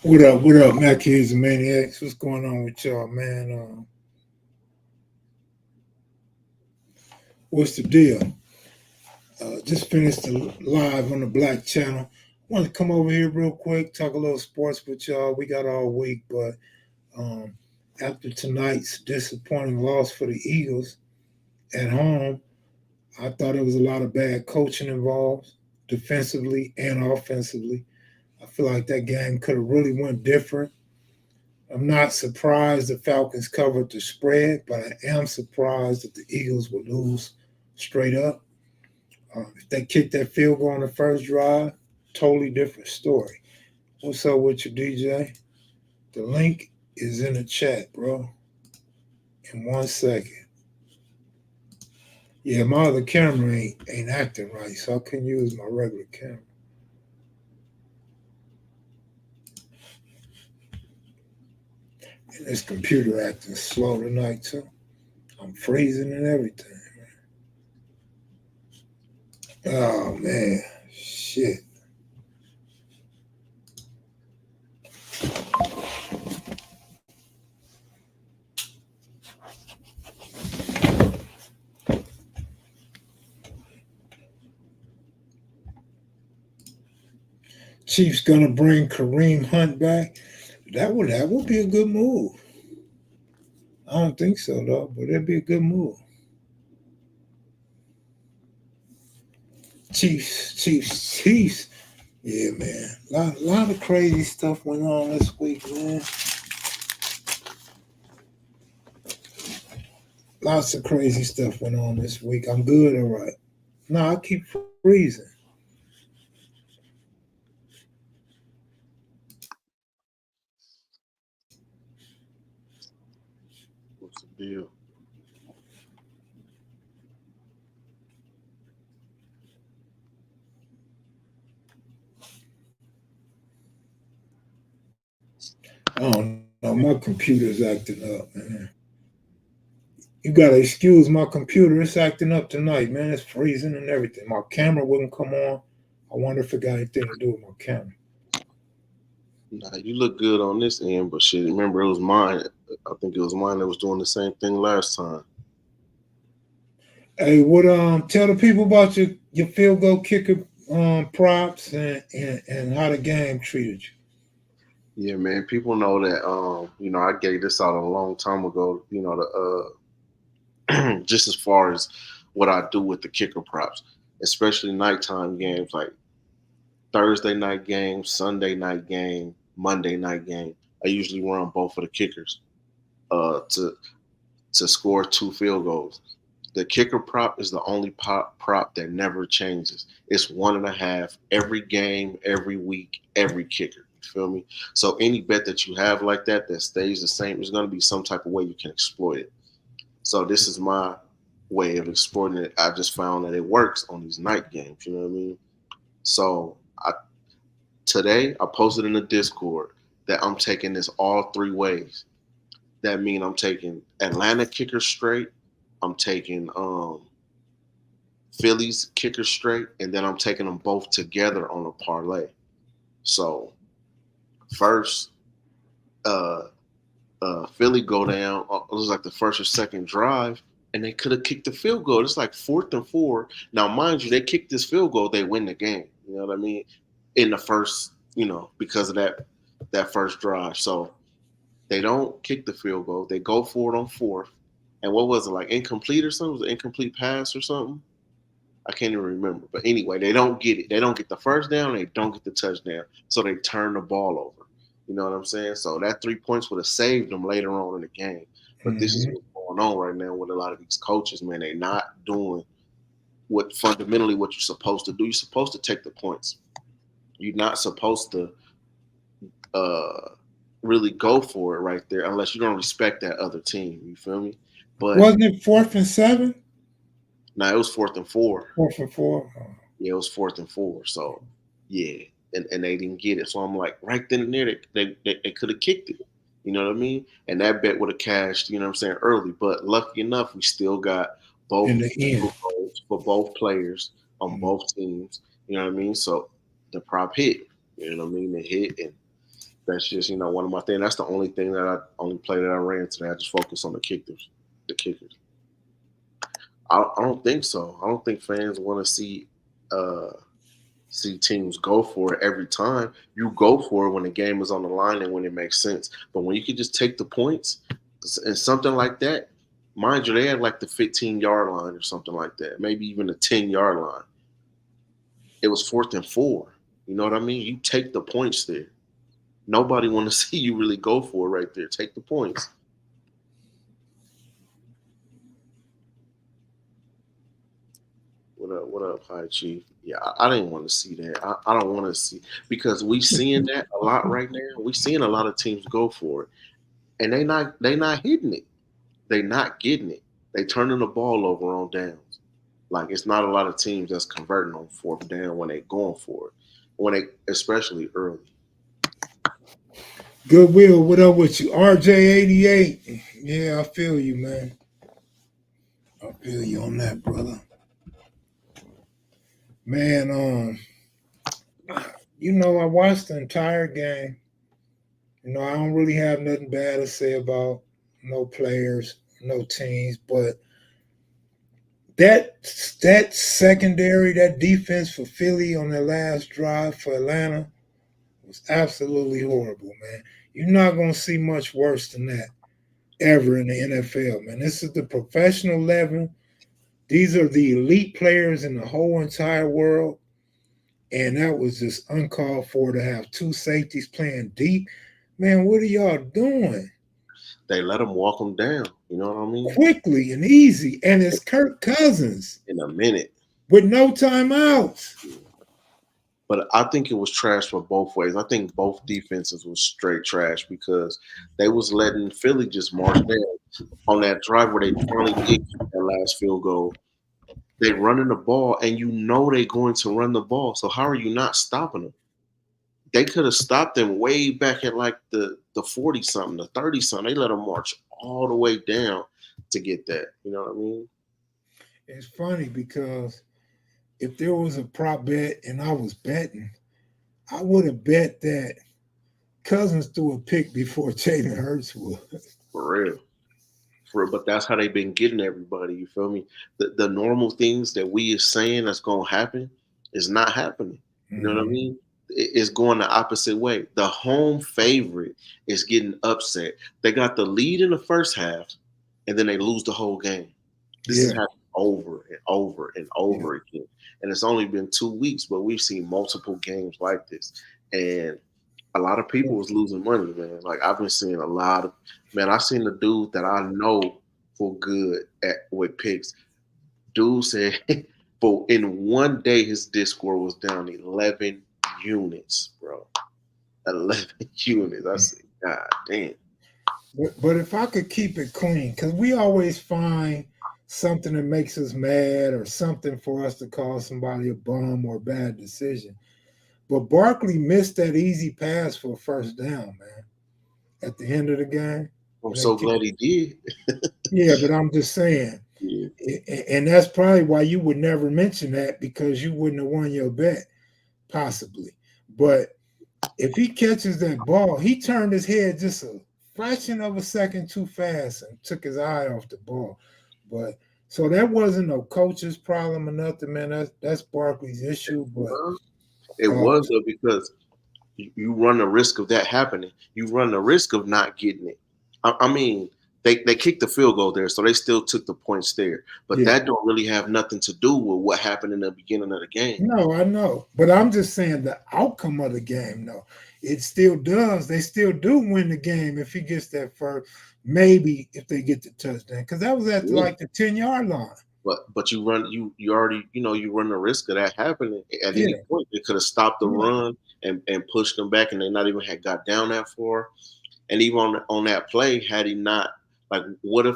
What up, Mac Kids and Maniacs? What's going on with y'all, man? What's the deal? Just finished the live on the Black Channel. Want to come over here real quick, talk a little sports with y'all. We got all week, but um, after tonight's disappointing loss for the Eagles at home, I thought there was a lot of bad coaching involved, defensively and offensively. I feel like that game could have really went different. I'm not surprised the Falcons covered the spread, but I am surprised that the Eagles would lose straight up. If they kick that field goal on the first drive, totally different story. What's up with you, DJ? The link is in the chat, bro. In 1 second. Yeah, my other camera ain't acting right, so I couldn't use my regular camera. And this computer acting slow tonight too. I'm freezing and everything. Oh man, shit. Chiefs gonna bring Kareem Hunt back. That would be a good move. I don't think so though, but it'd be a good move. Chiefs. Yeah, man. Lot of crazy stuff went on this week, man. Lots of crazy stuff went on this week. I'm good, all right. No, I keep freezing. What's the deal? I don't know. My computer's acting up, man. You gotta excuse my computer. It's acting up tonight, man. It's freezing and everything. My camera wouldn't come on. I wonder if it got anything to do with my camera. Nah, you look good on this end, but shit, remember it was mine. I think it was mine that was doing the same thing last time. Hey, what tell the people about your field goal kicker props and how the game treated you. Yeah, man. People know that. I gave this out a long time ago. Just as far as what I do with the kicker props, especially nighttime games like Thursday night game, Sunday night game, Monday night game. I usually run both of the kickers to score two field goals. The kicker prop is the only prop that never changes. It's 1.5 every game, every week, every kicker. You feel me? So any bet that you have like that stays the same is going to be some type of way you can exploit it. So this is my way of exploiting it. I just found that it works on these night games. You know what I mean? So today I posted in the Discord that I'm taking this all three ways. That means I'm taking Atlanta kicker straight. I'm taking Phillies kicker straight, and then I'm taking them both together on a parlay. So first, uh, Philly go down. It was like the first or second drive, and they could have kicked the field goal. It's like 4th and 4. Now, mind you, they kicked this field goal, they win the game. You know what I mean? In the first, because of that first drive. So they don't kick the field goal. They go for it on fourth. And what was it, like incomplete or something? Was it incomplete pass or something? I can't even remember. But anyway, they don't get it. They don't get the first down. They don't get the touchdown. So they turn the ball over. You know what I'm saying? So that 3 points would have saved them later on in the game. But this is Hmm. what's going on right now with a lot of these coaches, man. They not doing what fundamentally what you're supposed to do. You're supposed to take the points. You're not supposed to uh, really go for it right there unless you don't respect that other team. You feel me? But Wasn't it 4th and 7? now it was 4th and 4. 4th and 4. Yeah, it was 4th and 4. So yeah, and they didn't get it. So I'm like, right then and there, they could have kicked it. You know what I mean? And that bet would have cashed. You know what I'm saying? Early, but lucky enough, we still got both In the end. goals for both players on Mhm. both teams. You know what I mean? So the prop hit. You know what I mean? It hit, and That's just one of my things. That's the only play that I ran today. I just focus on the kickers, the kickers. I don't think so. I don't think fans want to uh, see teams go for it every time. You go for it when the game is on the line and when it makes sense. But when you can just take the points and something like that, mind you, they had like the 15-yard line or something like that, maybe even the 10-yard line. It was 4th and 4. You know what I mean? You take the points there. Nobody want to see you really go for it right there. Take the points. What up, High Chief? Yeah, I didn't want to see that. I don't want to see because we seeing that a lot right now. We seeing a lot of teams go for it, and they not hitting it. They not getting it. They turning the ball over on downs. Like it's not a lot of teams that's converting on 4th down when they going for it. When they especially early. Goodwill, what up with you? RJ88. Yeah, I feel you, man. I feel you on that, brother. Man, I watched the entire game. I don't really have nothing bad to say about no players, no teams, but that secondary, that defense for Philly on their last drive for Atlanta was absolutely horrible, man. You're not gonna see much worse than that ever in the NFL, man. This is the professional level. These are the elite players in the whole entire world. And that was just uncalled for to have two safeties playing deep. Man, what are y'all doing? They let them walk them down. You know what I mean? Quickly and easy. And it's Kirk Cousins In a minute. with no timeouts. But I think it was trash for both ways. I think both defenses was straight trash because they was letting Philly just march down on that drive where they finally did get that last field goal. They running the ball, and they going to run the ball. So how are you not stopping them? They could have stopped them way back at like the 40 something, the 30 something. They let them march all the way down to get that. You know what I mean? It's funny because if there was a prop bet and I was betting, I would have bet that Cousins threw a pick before Jalen Hurts would. For real. For real. But that's how they've been getting everybody. You feel me? The normal things that we is saying that's gonna happen is not happening. You know what I Mm-hmm. mean? It's going the opposite way. The home favorite is getting upset. They got the lead in the first half, and then they lose the whole game. This is Yeah, happening over and over and yeah. over again. And it's only been 2 weeks, but we've seen multiple games like this. And a lot of people was losing money, man. Like I've been seeing a lot of man. I seen the dude that I know for good at with picks. Dude said for in one day his disc score was down 11 units, bro. 11 units. I said, God damn. But if I could keep it clean, because we always find something that makes us mad or something for us to call somebody a bum or a bad decision. But Barkley missed that easy pass for a first down, man, at the end of the game. I'm And they so kicked. glad he did. Yeah, but I'm just saying, Yeah. and that's probably why you would never mention that because you wouldn't have won your bet, possibly. But if he catches that ball, he turned his head just a fraction of a second too fast and took his eye off the ball. But so that wasn't no coach's problem or nothing, man. That's Barkley's issue. But It uh, was though because you run the risk of that happening. You run the risk of not getting it. I mean, they kicked the field goal there, so they still took the points there. But yeah, that don't really have nothing to do with what happened in the beginning of the game. no, I know. But I'm just saying the outcome of the game, no. It still does. They still do win the game if he gets that first. Maybe if they get the touchdown. Because that was at Yeah. like the 10-yard line. But you already you run the risk of that happening at Yeah. any point. They could have stopped the Yeah. run and pushed them back, and they not even had got down that far. And even on that play, had he not like, what if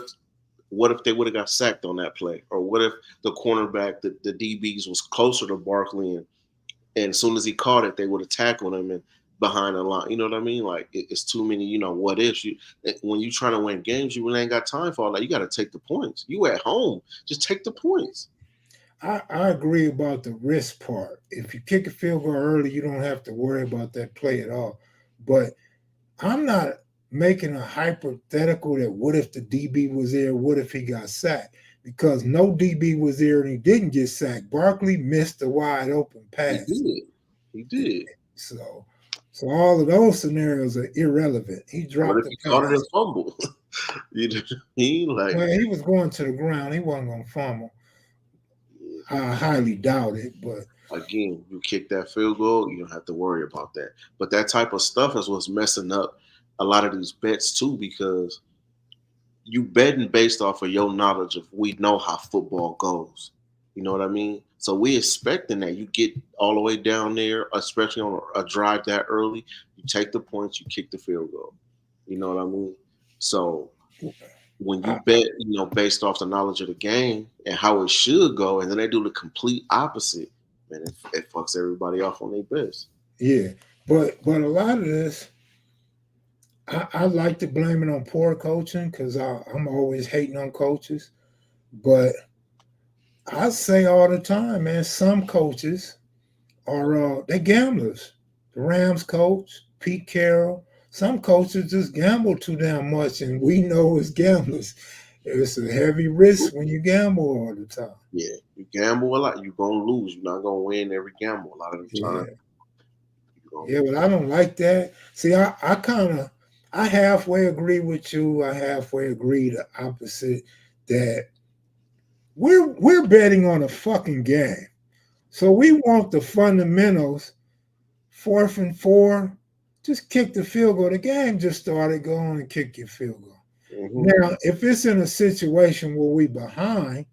they would have got sacked on that play, or what if the cornerback, the DBs was closer to Barkley, and as soon as he caught it, they would have tackled him and behind the line. You know what I mean? Like it's too many. What ifs. When you trying to win games, you really ain't got time for all that. You got to take the points. You at home, just take the points. I agree about the risk part. If you kick a field goal early, you don't have to worry about that play at all. But I'm not making a hypothetical that what if the DB was there, what if he got sacked? Because no DB was there and he didn't get sacked. Barkley missed a wide open He pass. did. He did. So all of those scenarios are irrelevant. He What dropped if the he caught it pass. and fumble? You know what I mean? Like, Well, he was going to the ground. He wasn't going to fumble. I highly doubt it, but again, you kick that field goal, you don't have to worry about that. But that type of stuff is what's messing up a lot of these bets too, because you betting based off of your knowledge of we know how football goes. You know what I mean? So we expecting that you get all the way down there, especially on a drive that early. You take the points, you kick the field goal. You know what I mean? So when you I, bet, based off the knowledge of the game and how it should go, and then they do the complete opposite, man, it fucks everybody off on their bets. yeah. But a lot of this, I like to blame it on poor coaching because I'm always hating on coaches. But I say all the time, man, some coaches are they gamblers. The Rams coach, Pete Carroll, some coaches just gamble too damn much, and we know it's gamblers. It's a heavy risk when you gamble all the time. Yeah, you gamble a lot, you're gonna lose. You're not gonna win every gamble. A lot of the time, Yeah. you're gonna Yeah, lose. but I don't like that. See, I kind of, I halfway agree with you. I halfway agree the opposite that we're betting on a fucking game. So we want the fundamentals, 4th and 4, just kick the field goal. The game just started, go on and kick your field goal. Mm-hmm. Now, if it's in a situation where we behind,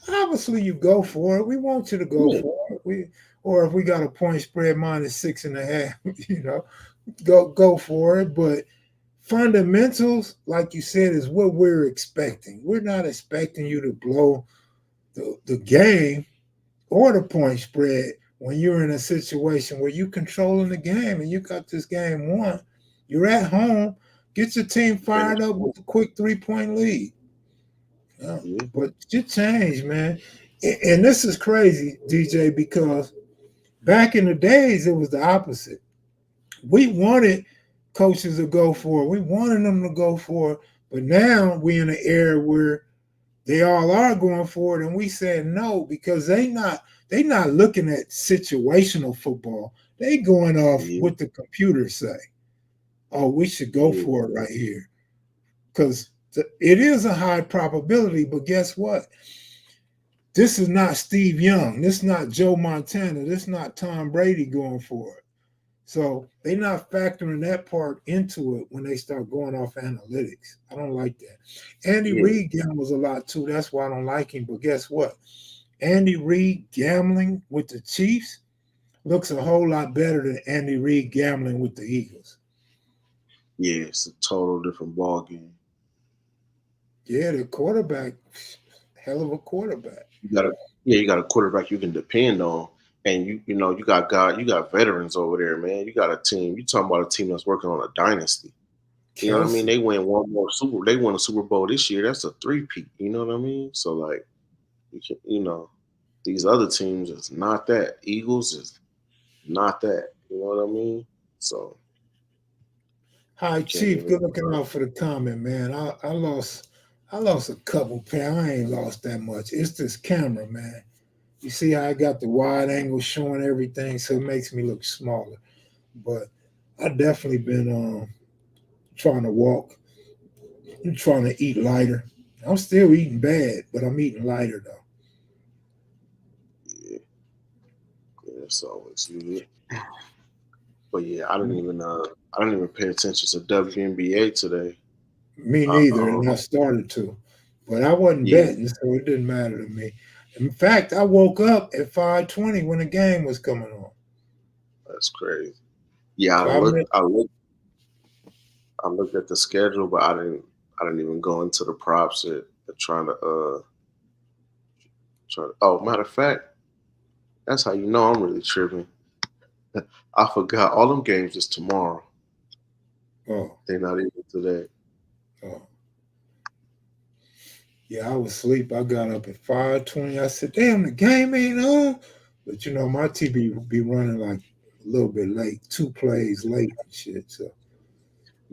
obviously you go for it. We want you to go Yeah, for it. Or if we got a point spread -6.5, go for it. But fundamentals, like you said, is what we're expecting. We're not expecting you to blow the game or the point spread when you're in a situation where you're controlling the game and you got this game won. You're at home. Get your team fired up with a quick 3-point lead. Yeah. yeah, But shit changed, man. And this is crazy, DJ, because back in the days, it was the opposite. We wanted coaches to go for it. We wanted them to go for it. But now we're in an era where they all are going for it, and we said no because they not looking at situational football. They going off yeah, what the computers say. Oh, we should go yeah, for it right here because it is a high probability. But guess what? This is not Steve Young. This is not Joe Montana. This is not Tom Brady going for it. So they're not factoring that part into it when they start going off analytics. I don't like that. Andy yeah. Reid gambles a lot too. That's why I don't like him. But guess what? Andy Reid gambling with the Chiefs looks a whole lot better than Andy Reid gambling with the Eagles. Yeah, it's a total different ball game. Yeah, the quarterback, hell of a quarterback. You got a quarterback you can depend on, and you got veterans over there, man. You got a team. You talking about a team that's working on a dynasty. You know what I mean? Kelsey. They won a Super Bowl this year. That's a three-peat. You know what I mean? So like, these other teams is not that. Eagles is not that. You know what I mean? So Hi, you can't Chief. even. Good looking out for the comment, man. I lost a couple pounds. I ain't lost that much. It's this camera, man. You see how I got the wide angle showing everything, so it makes me look smaller. But I definitely been trying to walk. I'm trying to eat lighter. I'm still eating bad, but I'm eating lighter though. Yeah, yeah, so it's good. But yeah, I didn't even pay attention to WNBA today. Me Uh, neither, uh, and I started to, but I wasn't yeah, betting, so it didn't matter to me. In fact, I woke up at 5:20 when the game was coming on. that's crazy. Yeah, I So I looked. meant, I looked at the schedule, but I didn't even go into the props at trying to try. Oh, matter of fact, that's how you know I'm really tripping. I forgot all them games is tomorrow. oh, They're not even today. oh. Yeah, I was asleep. I got up at 5:20. I said, damn, the game ain't on. But my TV be running like a little bit late, 2 plays late and shit. So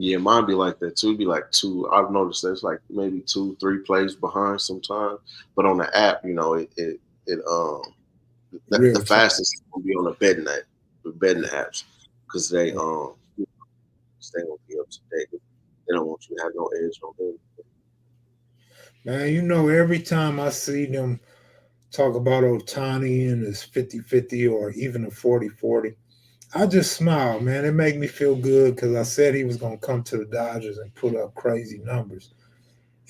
Yeah, mine be like that too. It'd be like two. I've noticed there's like maybe 2, 3 plays behind sometimes. But on the app, it the Real time. fastest is gonna be on the betting apps, because they gonna be up to date. They don't want you to have no edge on them. Man, you know, every time I see them talk about Otani and his 50-50 or even a 40-40, I just smile, man. It make me feel good because I said he was going to come to the Dodgers and put up crazy numbers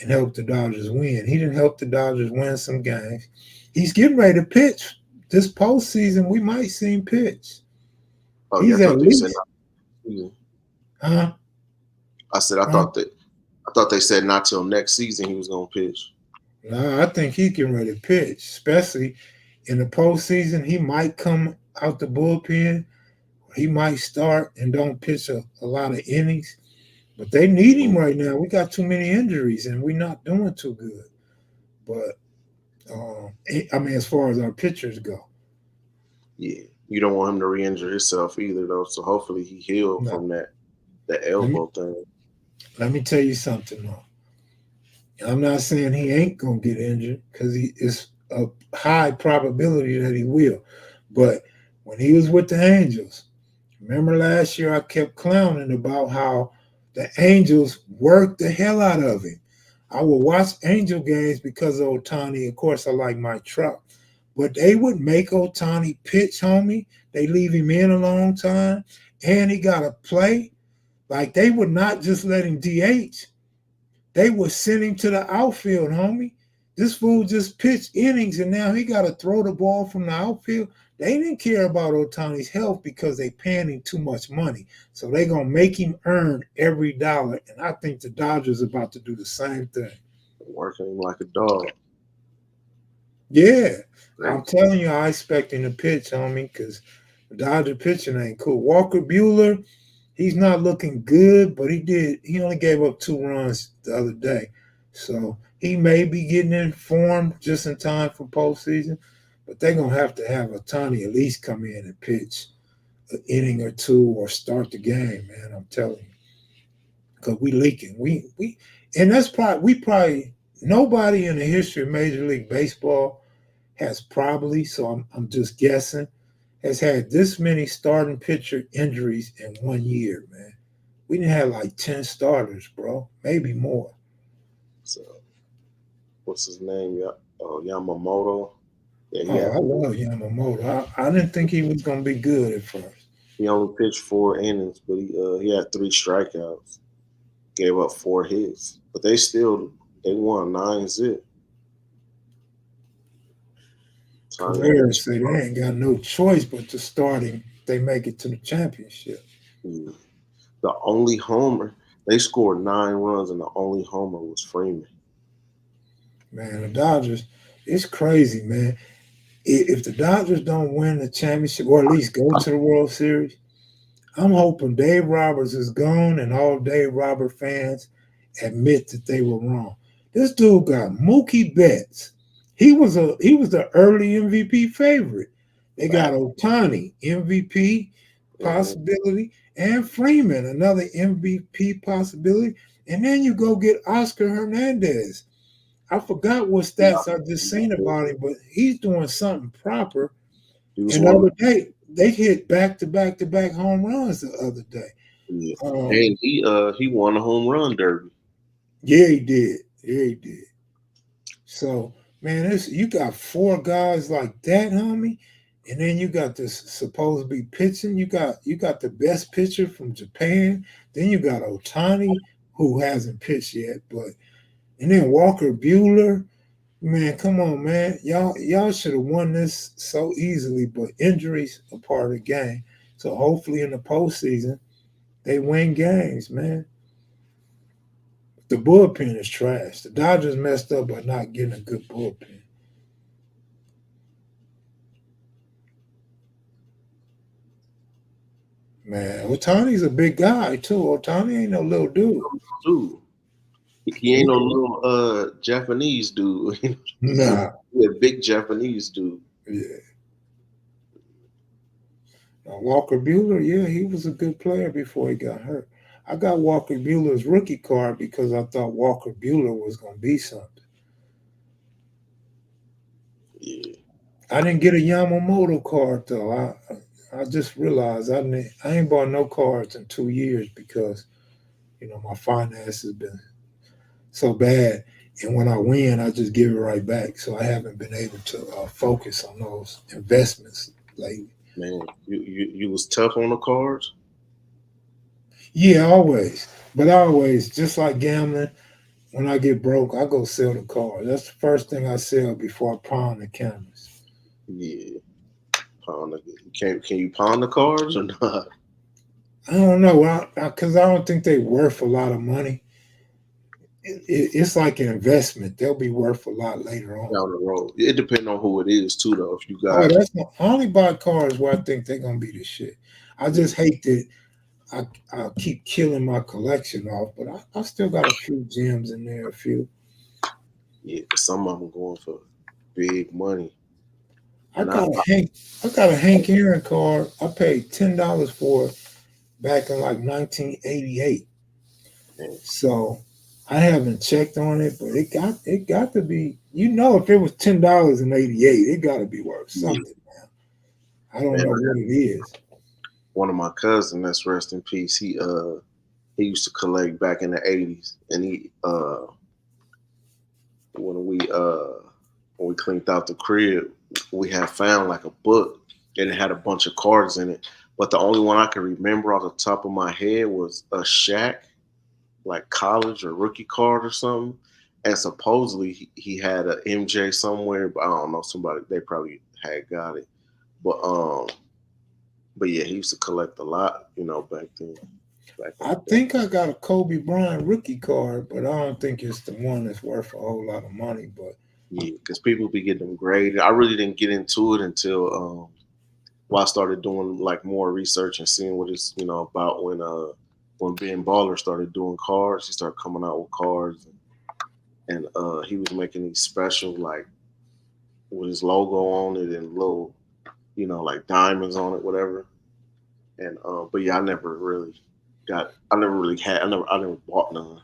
and help the Dodgers win. He didn't help the Dodgers win some games. He's getting ready to pitch this postseason. We might see him pitch. Oh yeah, I He's at thought they said least, not season. huh? I said Huh? I thought they said not till next season he was gonna pitch. No, I think he's getting ready to pitch, especially in the postseason. He might come out the bullpen. He might start and don't pitch a lot of innings. But they need him right now. We got too many injuries and we're not doing too good. But I mean, as far as our pitchers go, Yeah, you don't want him to re-injure himself either, though. So hopefully he healed no. from that Let me elbow thing. let me tell you something though. I'm not saying he ain't gonna get injured because it's a high probability that he will. But when he was with the Angels, remember last year I kept clowning about how the Angels worked the hell out of him. I would watch Angel games because of Otani. Of course, I like Mike Trout. But they would make Otani pitch, homie. They leave him in a long time. And he got to play. Like, they would not just let him DH. They would send him to the outfield, homie. This fool just pitched innings, and now he got to throw the ball from the outfield. They didn't care about Otani's health because they paying him too much money. So they going to make him earn every dollar. And I think the Dodgers are about to do the same thing. Working him like a dog. Yeah. Right. I'm telling you, I expect him to pitch, homie, because the Dodger pitching ain't cool. Walker Buehler, he's not looking good, but he only gave up 2 runs the other day. So he may be getting in form just in time for postseason, but they're going to have Otani at least come in and pitch an inning or two or start the game, man. I'm telling you. Because we leaking. And that's probably nobody in the history of Major League Baseball has probably, so I'm just guessing, has had this many starting pitcher injuries in 1 year, man. We didn't have like 10 starters, bro. Maybe more. So what's his name? Yamamoto. Yeah, I love Yamamoto. I didn't think he was going to be good at first. he only pitched 4 innings, but he had 3 strikeouts. Gave up 4 hits, but they won 9-0. Career say they ain't got no choice but to start him. They make it to the championship. The only homer, they scored 9 runs, and the only homer was Freeman. Man, the Dodgers, it's crazy, man. If the Dodgers don't win the championship or at least go to the World Series, I'm hoping Dave Roberts is gone and all Dave Roberts fans admit that they were wrong. This dude got Mookie Betts. He was the early MVP favorite. They got Otani, MVP possibility, and Freeman, another MVP possibility. And then you go get Oscar Hernandez. I forgot what stats I just seen about him, but he's doing something proper. And the other day, they hit back-to-back home runs the other day. Yeah. And he won a home run derby. Yeah, he did. So, man, you got 4 guys like that, homie, and then you got this supposed to be pitching. You got the best pitcher from Japan. Then you got Otani, who hasn't pitched yet, and then Walker Buehler. Man, come on, man. Y'all should have won this so easily, but injuries are part of the game. So hopefully in the postseason, they win games, man. The bullpen is trash. The Dodgers messed up by not getting a good bullpen. Man, Otani's a big guy, too. Otani ain't no little dude. He ain't no little Japanese dude. Nah. He's a big Japanese dude. Yeah. Walker Buehler, yeah, he was a good player before he got hurt. I got Walker Bueller's rookie card because I thought Walker Bueller was gonna be something. Yeah, I didn't get a Yamamoto card though. I just realized I ain't bought no cards in 2 years because my finance has been so bad. And when I win, I just give it right back. So I haven't been able to focus on those investments lately. man, you was tough on the cards. Yeah, always. But always, just like gambling, when I get broke, I go sell the car. That's the first thing I sell before I pawn the cameras. Yeah, pawn the, can you pawn the cards or not? I don't know, because I don't think they're worth a lot of money. It's like an investment. They'll be worth a lot later on. Down the road, it depends on who it is too, though. If you Oh, got, that's not, I only buy cars where I think they're gonna be the shit. I just hate that I keep killing my collection off, but I still got a few gems in there. A few. yeah, 'cause some of them going for big money, I and got a Hank. I got a Hank Aaron card. I paid $10 for it back in like 1988. and So I haven't checked on it, but it got to be. If it was $10 in '88, it got to be worth yeah, something. I don't man, know what it is. one of my cousins, that's rest in peace. He used to collect back in the '80s, and he when we uh when we cleaned out the crib, we had found like a book and it had a bunch of cards in it. But the only one I can remember off the top of my head was a Shaq, like college or rookie card or something. And supposedly he had a MJ somewhere, but I don't know, somebody they probably had got it. But yeah, he used to collect a lot, back then, back in I the day. think I got a Kobe Bryant rookie card, but I don't think it's the one that's worth a whole lot of money. But Yeah, because people be getting them graded. I really didn't get into it until I started doing like more research and seeing what it's about when Ben Baller started doing cards. He started coming out with cards, and he was making these special like with his logo on it and little like diamonds on it, whatever. And but yeah, I never really had I never bought none.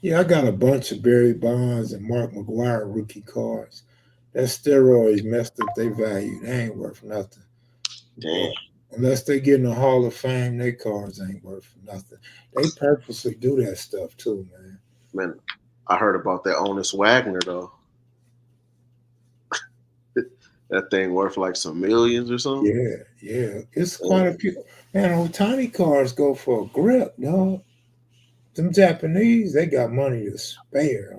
yeah, I got a bunch of Barry Bonds and Mark McGuire rookie cards. That steroids messed up their value. They ain't worth nothing. Damn, But unless they get in the Hall of Fame, their cards ain't worth nothing. They purposely do that stuff too, man. man, I heard about that Honest Wagner though. That thing worth like some millions or something. Yeah, yeah. It's quite a Damn, few. Man, old tiny cars go for a grip, dog. Them Japanese, they got money to spare.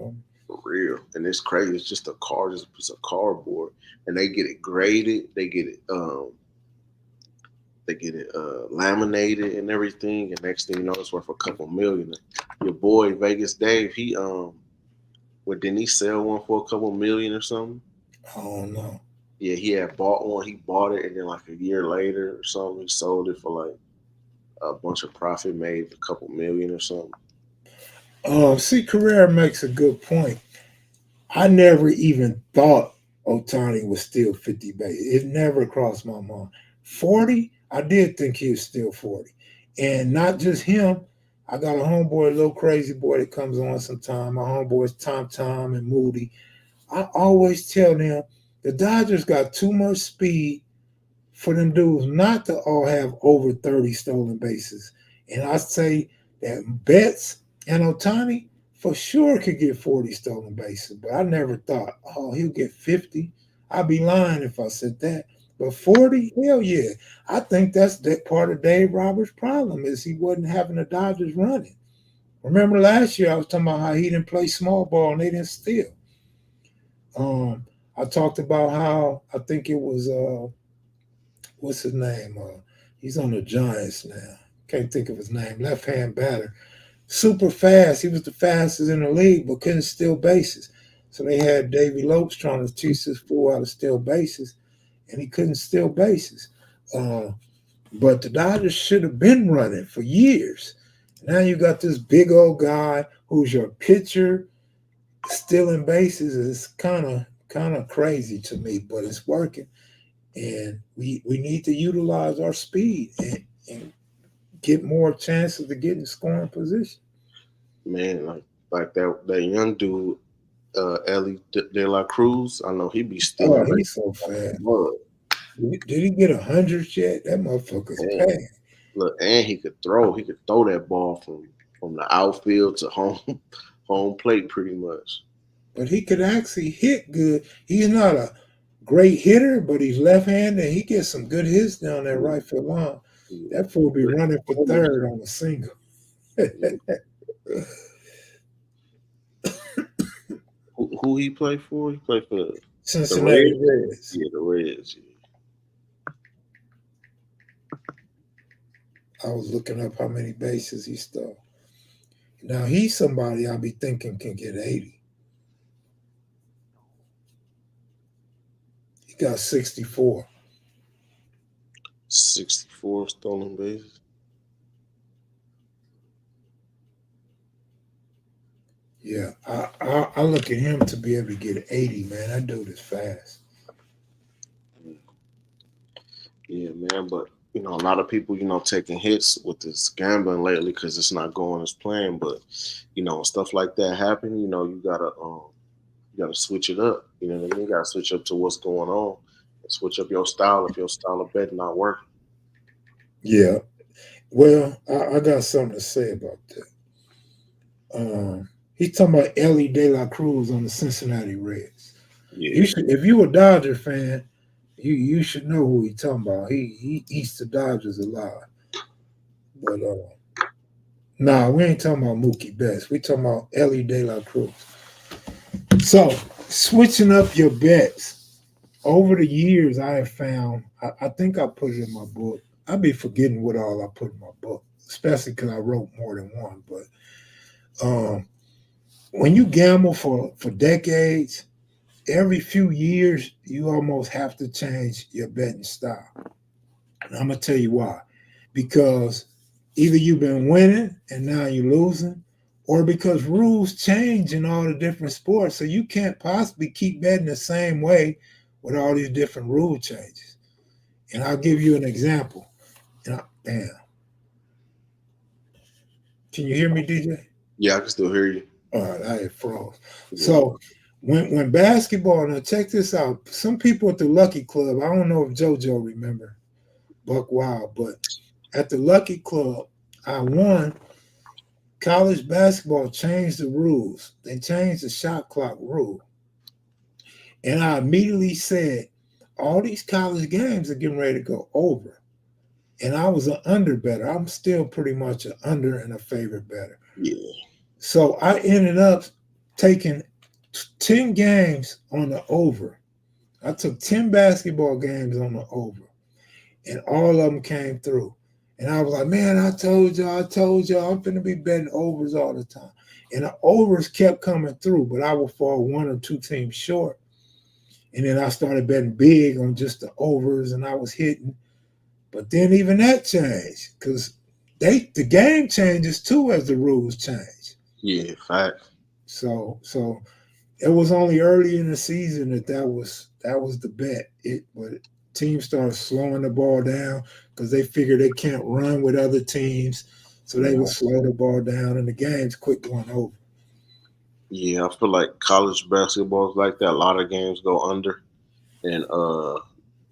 for real. And it's crazy. It's just a card, just a piece of cardboard, and they get it graded. They get it laminated and everything. And next thing you know, it's worth a couple million. Your boy Vegas Dave, what didn't he sell one for a couple million or something? I don't know. Yeah, he had bought one. He bought it, and then like a year later or something, he sold it for like a bunch of profit, made a couple million or something. See, Carrera makes a good point. I never even thought Otani was still 50 base. It never crossed my mind. 40, I did think he was still 40. And not just him. I got a homeboy, a little crazy boy that comes on sometime. My homeboys Tom and Moody. I always tell them the Dodgers got too much speed for them dudes not to all have over 30 stolen bases. And I say that Betts and Otani for sure could get 40 stolen bases, but I never thought, oh, he'll get 50. I'd be lying if I said that. But 40, hell yeah. I think that's that part of Dave Roberts' problem is he wasn't having the Dodgers running. Remember last year I was talking about how he didn't play small ball and they didn't steal. I talked about how I think it was what's his name? He's on the Giants now. Can't think of his name. Left hand batter. Super fast. He was the fastest in the league, but couldn't steal bases. So they had Davy Lopes trying to teach this fool how to steal bases, and he couldn't steal bases. Uh, but the Dodgers should have been running for years. Now you got this big old guy who's your pitcher stealing bases. It's kind of crazy to me, but it's working. And we need to utilize our speed and get more chances to get in scoring position. Man, like that young dude, Ellie De La Cruz. I know he be Oh, stealing he's so fast. Did he get 100 yet? That motherfucker's man. packed. Look, and he could throw. He could throw that ball from the outfield to home home plate, pretty much. But he could actually hit good. He's not a great hitter, but he's left-handed. He gets some good hits down that right field line. That fool be running for third on a single. Who he play for? He played for the Cincinnati Reds. Reds. Yeah, the Reds. Yeah. I was looking up how many bases he stole. Now he's somebody I'll be thinking can get 80. He got 64. 64 stolen bases. Yeah, I look at him to be able to get 80, man. That dude is fast. Yeah, man. But a lot of people, taking hits with this gambling lately because it's not going as planned. But stuff like that happen. You gotta switch it up. You know what I mean? You gotta switch up to what's going on. And switch up your style if your style of betting not working. Yeah. Well, I got something to say about that. He's talking about Ellie De La Cruz on the Cincinnati Reds. Yeah. You should, if you a Dodger fan, you should know who he's talking about. He eats the Dodgers alive. But nah, we ain't talking about Mookie Betts. We talking about Ellie De La Cruz. So switching up your bets over the years, I have found. I think I put it in my book. I be forgetting what all I put in my book, especially because I wrote more than one. But when you gamble for decades, every few years you almost have to change your betting style. And I'm gonna tell you why. Because either you've been winning and now you're losing, or because rules change in all the different sports. So you can't possibly keep betting the same way with all these different rule changes. And I'll give you an example. Damn. Can you hear me, DJ? Yeah, I can still hear you. All right, I had froze. Yeah. So when basketball, now check this out. Some people at the Lucky Club, I don't know if JoJo remember Buck Wild, but at the Lucky Club, I won. College basketball changed the rules. They changed the shot clock rule. And I immediately said, all these college games are getting ready to go over. And I was an under better. I'm still pretty much an under and a favorite better. Yeah. So I ended up taking 10 games on the over. I took 10 basketball games on the over. And all of them came through. And I was like, man, I told y'all, I'm going to be betting overs all the time. And the overs kept coming through, but I would fall one or two teams short. And then I started betting big on just the overs, and I was hitting. But then even that changed because the game changes too as the rules change. Yeah, fact. So it was only early in the season that was the bet. But teams started slowing the ball down because they figured they can't run with other teams, so they would slow the ball down, and the games quit going over. Yeah, I feel like college basketball is like that. A lot of games go under, and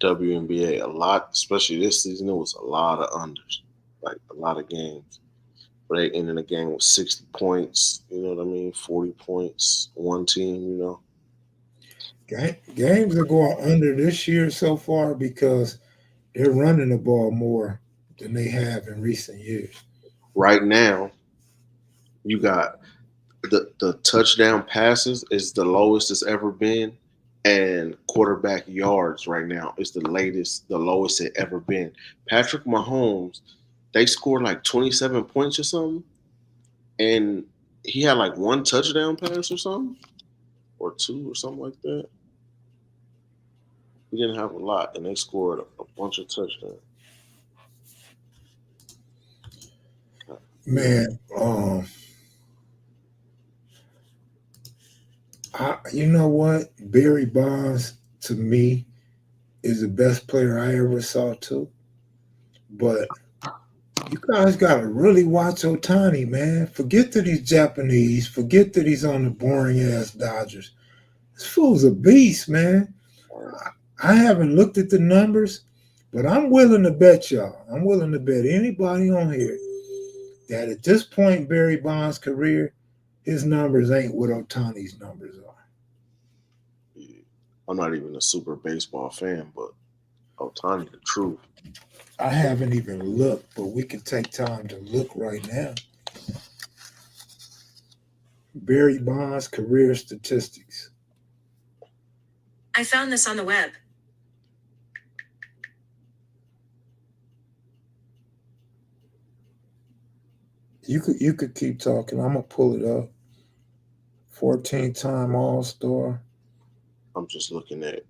WNBA a lot, especially this season. It was a lot of unders, like a lot of games. But they ended the game with 60 points. You know what I mean? 40 points, one team. Games are going under this year so far because they're running the ball more than they have in recent years. Right now, you got the touchdown passes is the lowest it's ever been, and quarterback yards right now is the lowest it ever been. Patrick Mahomes, they scored like 27 points or something, and he had like one touchdown pass or something, or two or something like that. He didn't have a lot, and they scored a bunch of touchdowns. Man, you know what? Barry Bonds to me is the best player I ever saw too. But You guys gotta really watch Otani, man. Forget that he's Japanese. Forget that he's on the boring ass Dodgers. This fool's a beast, man. I haven't looked at the numbers, but I'm willing to bet y'all. I'm willing to bet anybody on here that at this point in Barry Bonds' career, his numbers ain't what Otani's numbers are. Yeah. I'm not even a super baseball fan, but Otani, the truth. I haven't even looked, but we can take time to look right now. Barry Bonds' career statistics. I found this on the web. You could keep talking. I'm gonna pull it up. 14-time All-Star. I'm just looking at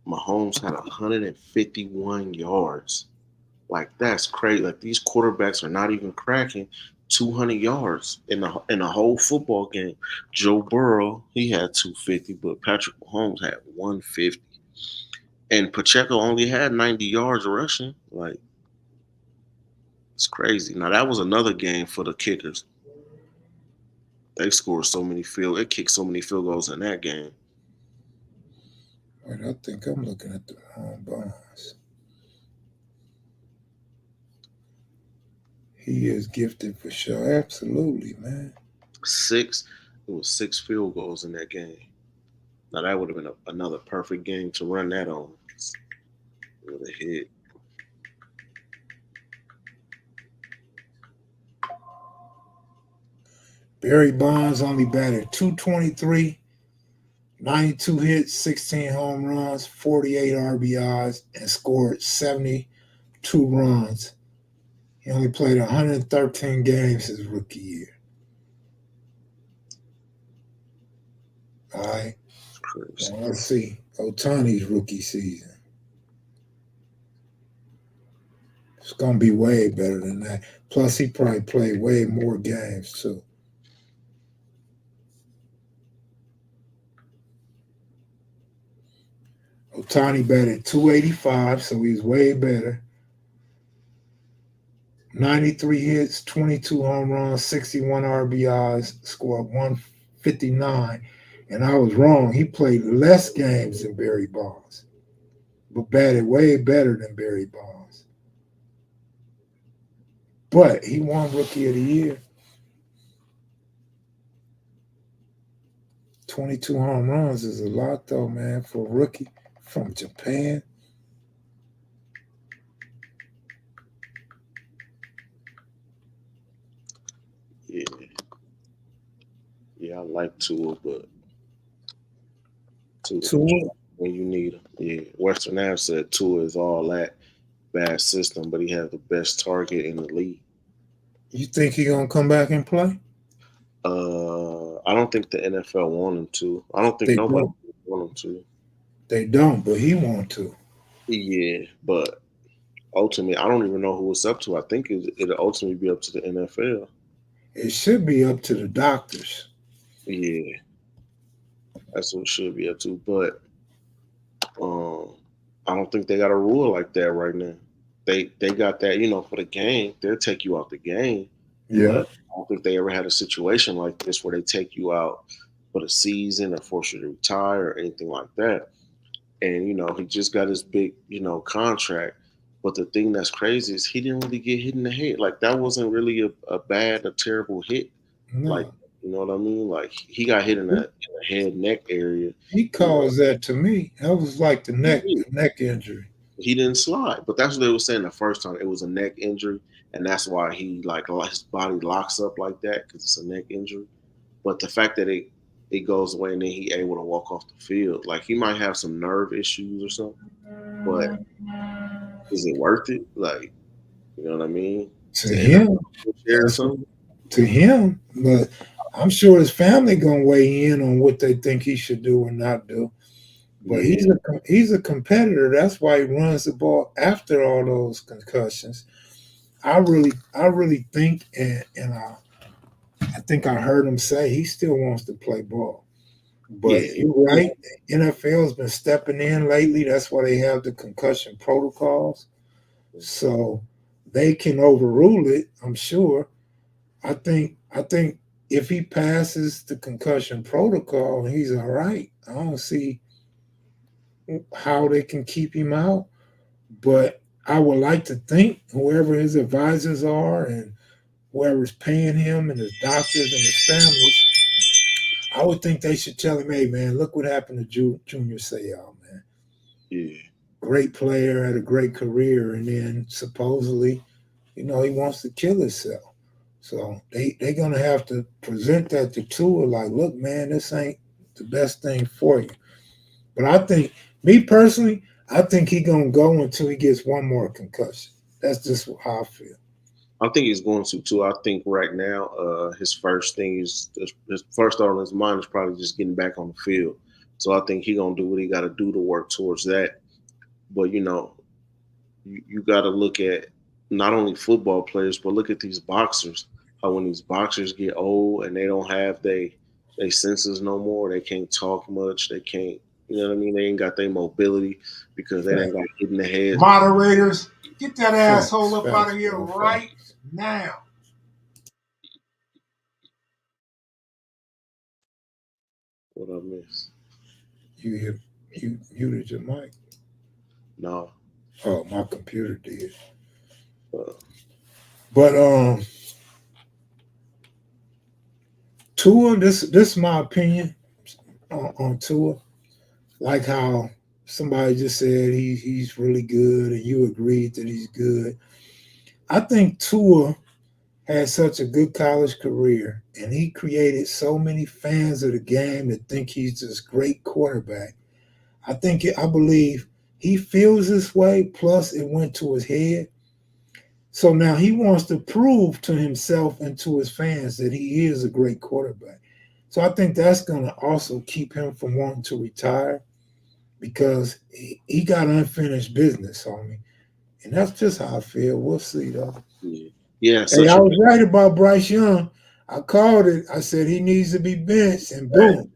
Mahomes had 151 yards. Like that's crazy. Like these quarterbacks are not even cracking 200 yards in a whole football game. Joe Burrow, he had 250, but Patrick Mahomes had 150. And Pacheco only had 90 yards rushing. Like it's crazy. Now that was another game for the kickers. They scored so many it kicked so many field goals in that game. Wait, I think I'm looking at the wrong Bonds. He is gifted for sure. Absolutely, man. It was 6 field goals in that game. Now that would have been another perfect game to run that on. It would have hit. Barry Bonds only batted 223, 92 hits, 16 home runs, 48 RBIs, and scored 72 runs. He only played 113 games his rookie year. All right. Crazy. Now let's see. Otani's rookie season. It's going to be way better than that. Plus, he probably played way more games, too. Otani batted 285, so he's way better. 93 hits, 22 home runs, 61 RBIs, scored 159. And I was wrong. He played less games than Barry Bonds, but batted way better than Barry Bonds. But he won Rookie of the Year. 22 home runs is a lot, though, man, for a rookie from Japan. Yeah. Yeah, I like Tua, but Tua? When you need him. Yeah. Western Ave said Tua is all that bad system, but he has the best target in the league. You think he gonna come back and play? I don't think the NFL want him to. I don't think nobody want him to. They don't, but he want to. Yeah, but ultimately, I don't even know who it's up to. I think it'll ultimately be up to the NFL. It should be up to the doctors. Yeah, that's what it should be up to. But I don't think they got a rule like that right now. They got that, for the game. They'll take you out the game. Yeah. I don't think they ever had a situation like this where they take you out for the season or force you to retire or anything like that. And he just got his big, contract. But the thing that's crazy is he didn't really get hit in the head. Like that wasn't really a terrible hit. No. Like, you know what I mean? Like he got hit in the head neck area. He calls that to me. That was like the neck injury. He didn't slide, but that's what they were saying the first time. It was a neck injury, and that's why he his body locks up like that because it's a neck injury. But the fact that it goes away and then he able to walk off the field, like he might have some nerve issues or something. But is it worth it? Like, you know what I mean? To him, but I'm sure his family gonna weigh in on what they think he should do or not do. But he's a competitor. That's why he runs the ball after all those concussions. I really think, and I think I heard him say he still wants to play ball. But you're right. NFL's been stepping in lately. That's why they have the concussion protocols. So they can overrule it. I'm sure. I think if he passes the concussion protocol and he's all right, I don't see how they can keep him out. But I would like to think whoever his advisors are and whoever's paying him and his doctors and his families, I would think they should tell him, hey man, look what happened to Junior Seau, man. Yeah. Great player, had a great career, and then supposedly, he wants to kill himself. So they're gonna have to present that to Tua, like, look, man, this ain't the best thing for you. But I think, me personally, I think he gonna go until he gets one more concussion. That's just how I feel. I think he's going to too. I think right now, his first thing is his first thought on his mind is probably just getting back on the field. So I think he gonna do what he got to do to work towards that. But you got to look at not only football players, but look at these boxers. How when these boxers get old and they don't have they senses no more, they can't talk much. They can't, you know what I mean? They ain't got their mobility because they ain't got hit in the head. Moderators, get that asshole up Facts, out of here bro, right facts. now. What I miss? You muted your mic. No. Oh, my computer did. Uh, But Tua, this is my opinion on Tua. Like how somebody just said he's really good, and you agreed that he's good. I think Tua had such a good college career, and he created so many fans of the game that think he's this great quarterback. I believe he feels this way. Plus, it went to his head. So now he wants to prove to himself and to his fans that he is a great quarterback. So I think that's going to also keep him from wanting to retire because he got unfinished business on me. And that's just how I feel. We'll see, though. yeah. Hey, I was right about Bryce Young. I called it. I said he needs to be benched, and boom,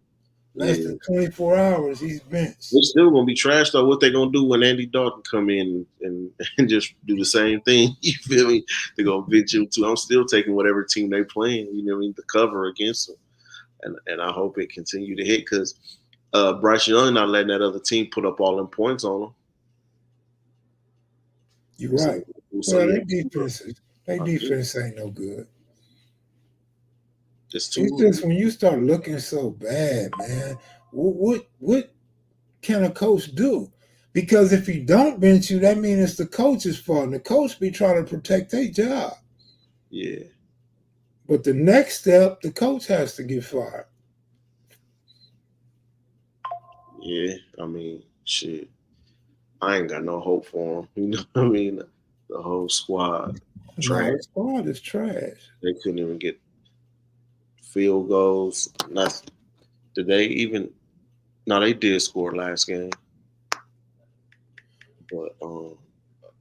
less than 24 hours, he's benched. They're still gonna be trash though. What they gonna do when Andy Dalton come in and just do the same thing? You feel me? They're gonna bench him too. I'm still taking whatever team they playing. You know what I mean? The cover against them, and I hope it continue to hit because Bryce Young not letting that other team put up all them points on him. You're right. So Well, yeah, their defense ain't no good. It's just when you start looking so bad, man. What can a coach do? Because if he don't bench you, that means it's the coach's fault. And the coach be trying to protect their job. Yeah. But the next step, the coach has to get fired. Yeah, I mean, shit. I ain't got no hope for him. You know what I mean? The whole squad. Trash. No, the squad is trash. They couldn't even get field goals. Did they even? No, they did score last game. But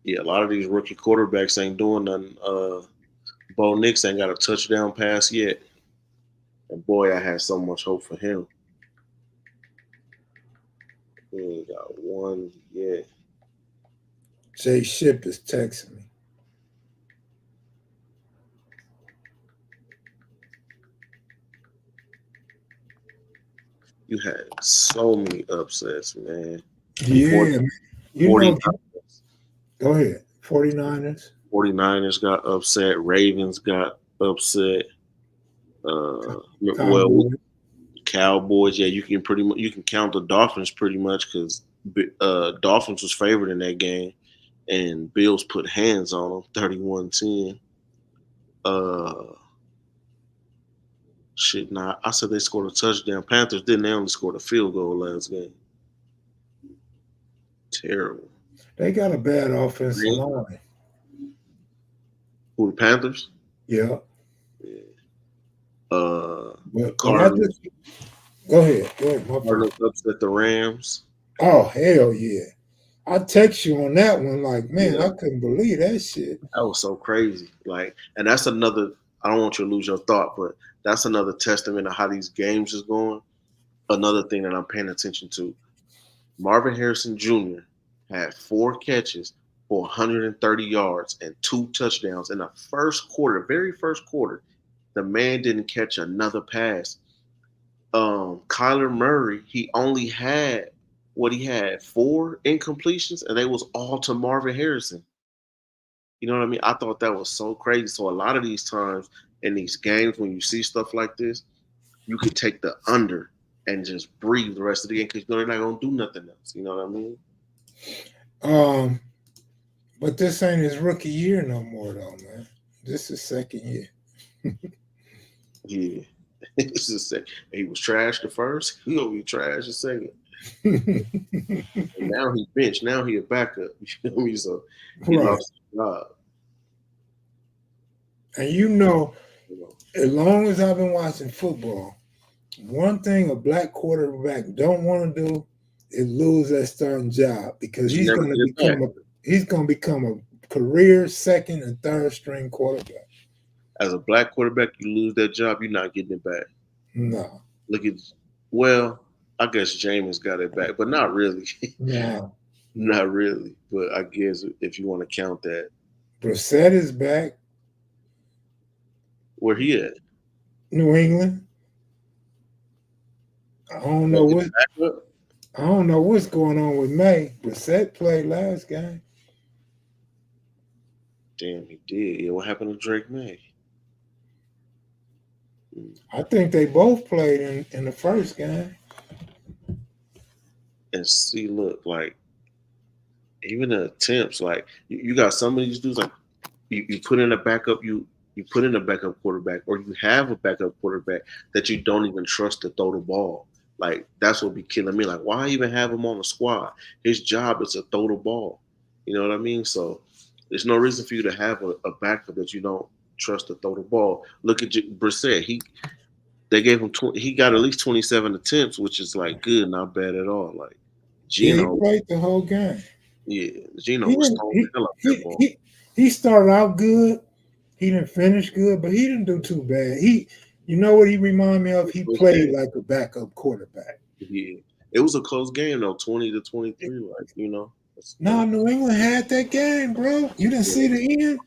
yeah, a lot of these rookie quarterbacks ain't doing nothing. Bo Nix ain't got a touchdown pass yet. And boy, I had so much hope for him. He ain't got one yet. Jay Ship is texting me. You had so many upsets, man. Yeah, man. Go ahead. 49ers. 49ers got upset. Ravens got upset. Cowboys. Yeah, you can count the Dolphins pretty much because Dolphins was favored in that game, and Bills put hands on them, 31-10. Shit, nah. I said they scored a touchdown. Panthers didn't. They only scored a field goal last game. Terrible. They got a bad offensive line. Who, the Panthers? Yeah. Cardinals. Go ahead. Cardinals upset the Rams. Oh, hell yeah. I text you on that one like, man, I couldn't believe that shit. That was so crazy. Like, and that's another, I don't want you to lose your thought, but that's another testament of how these games is going. Another thing that I'm paying attention to. Marvin Harrison Jr. had 4 catches, for 130 yards and 2 touchdowns in the first quarter, very first quarter. The man didn't catch another pass. Kyler Murray, he only had he had 4 incompletions, and they was all to Marvin Harrison. You know what I mean? I thought that was so crazy. So a lot of these times in these games, when you see stuff like this, you could take the under and just breathe the rest of the game because you know they're not gonna do nothing else. You know what I mean? But this ain't his rookie year no more, though, man. This is second year. Yeah. It's just he was trash the first. He gonna be trash the second. And now he benched. Now he a backup. You feel me? So he Right. lost his job. And as long as I've been watching football, one thing a black quarterback don't want to do is lose that starting job because he's going to become a career second and third string quarterback. As a black quarterback, you lose that job, you're not getting it back. No. Look at, I guess Jameis got it back, but not really. No. Not really. But I guess if you want to count that. Brissett is back. Where he at? New England. I don't know what's going on with May. Brissett played last game. Damn, he did. Yeah, what happened to Drake May? I think they both played in the first game. And see, look, like, even the attempts, like, you got some of these dudes, like, you put in a backup, you put in a backup quarterback, or you have a backup quarterback that you don't even trust to throw the ball. Like, that's what be killing me. Like, why even have him on the squad? His job is to throw the ball. You know what I mean? So there's no reason for you to have a backup that you don't trust to throw the ball. Look at Brissett. They gave him he got at least 27 attempts, which is like good, not bad at all. Like Geno, he played the whole game. Yeah, Geno was throwing the hell out that ball. He started out good. He didn't finish good, but he didn't do too bad. You know what he reminded me of? He played like a backup quarterback. Yeah, it was a close game though, 20-23. Like, you know. No, New England had that game, bro. You didn't see the end?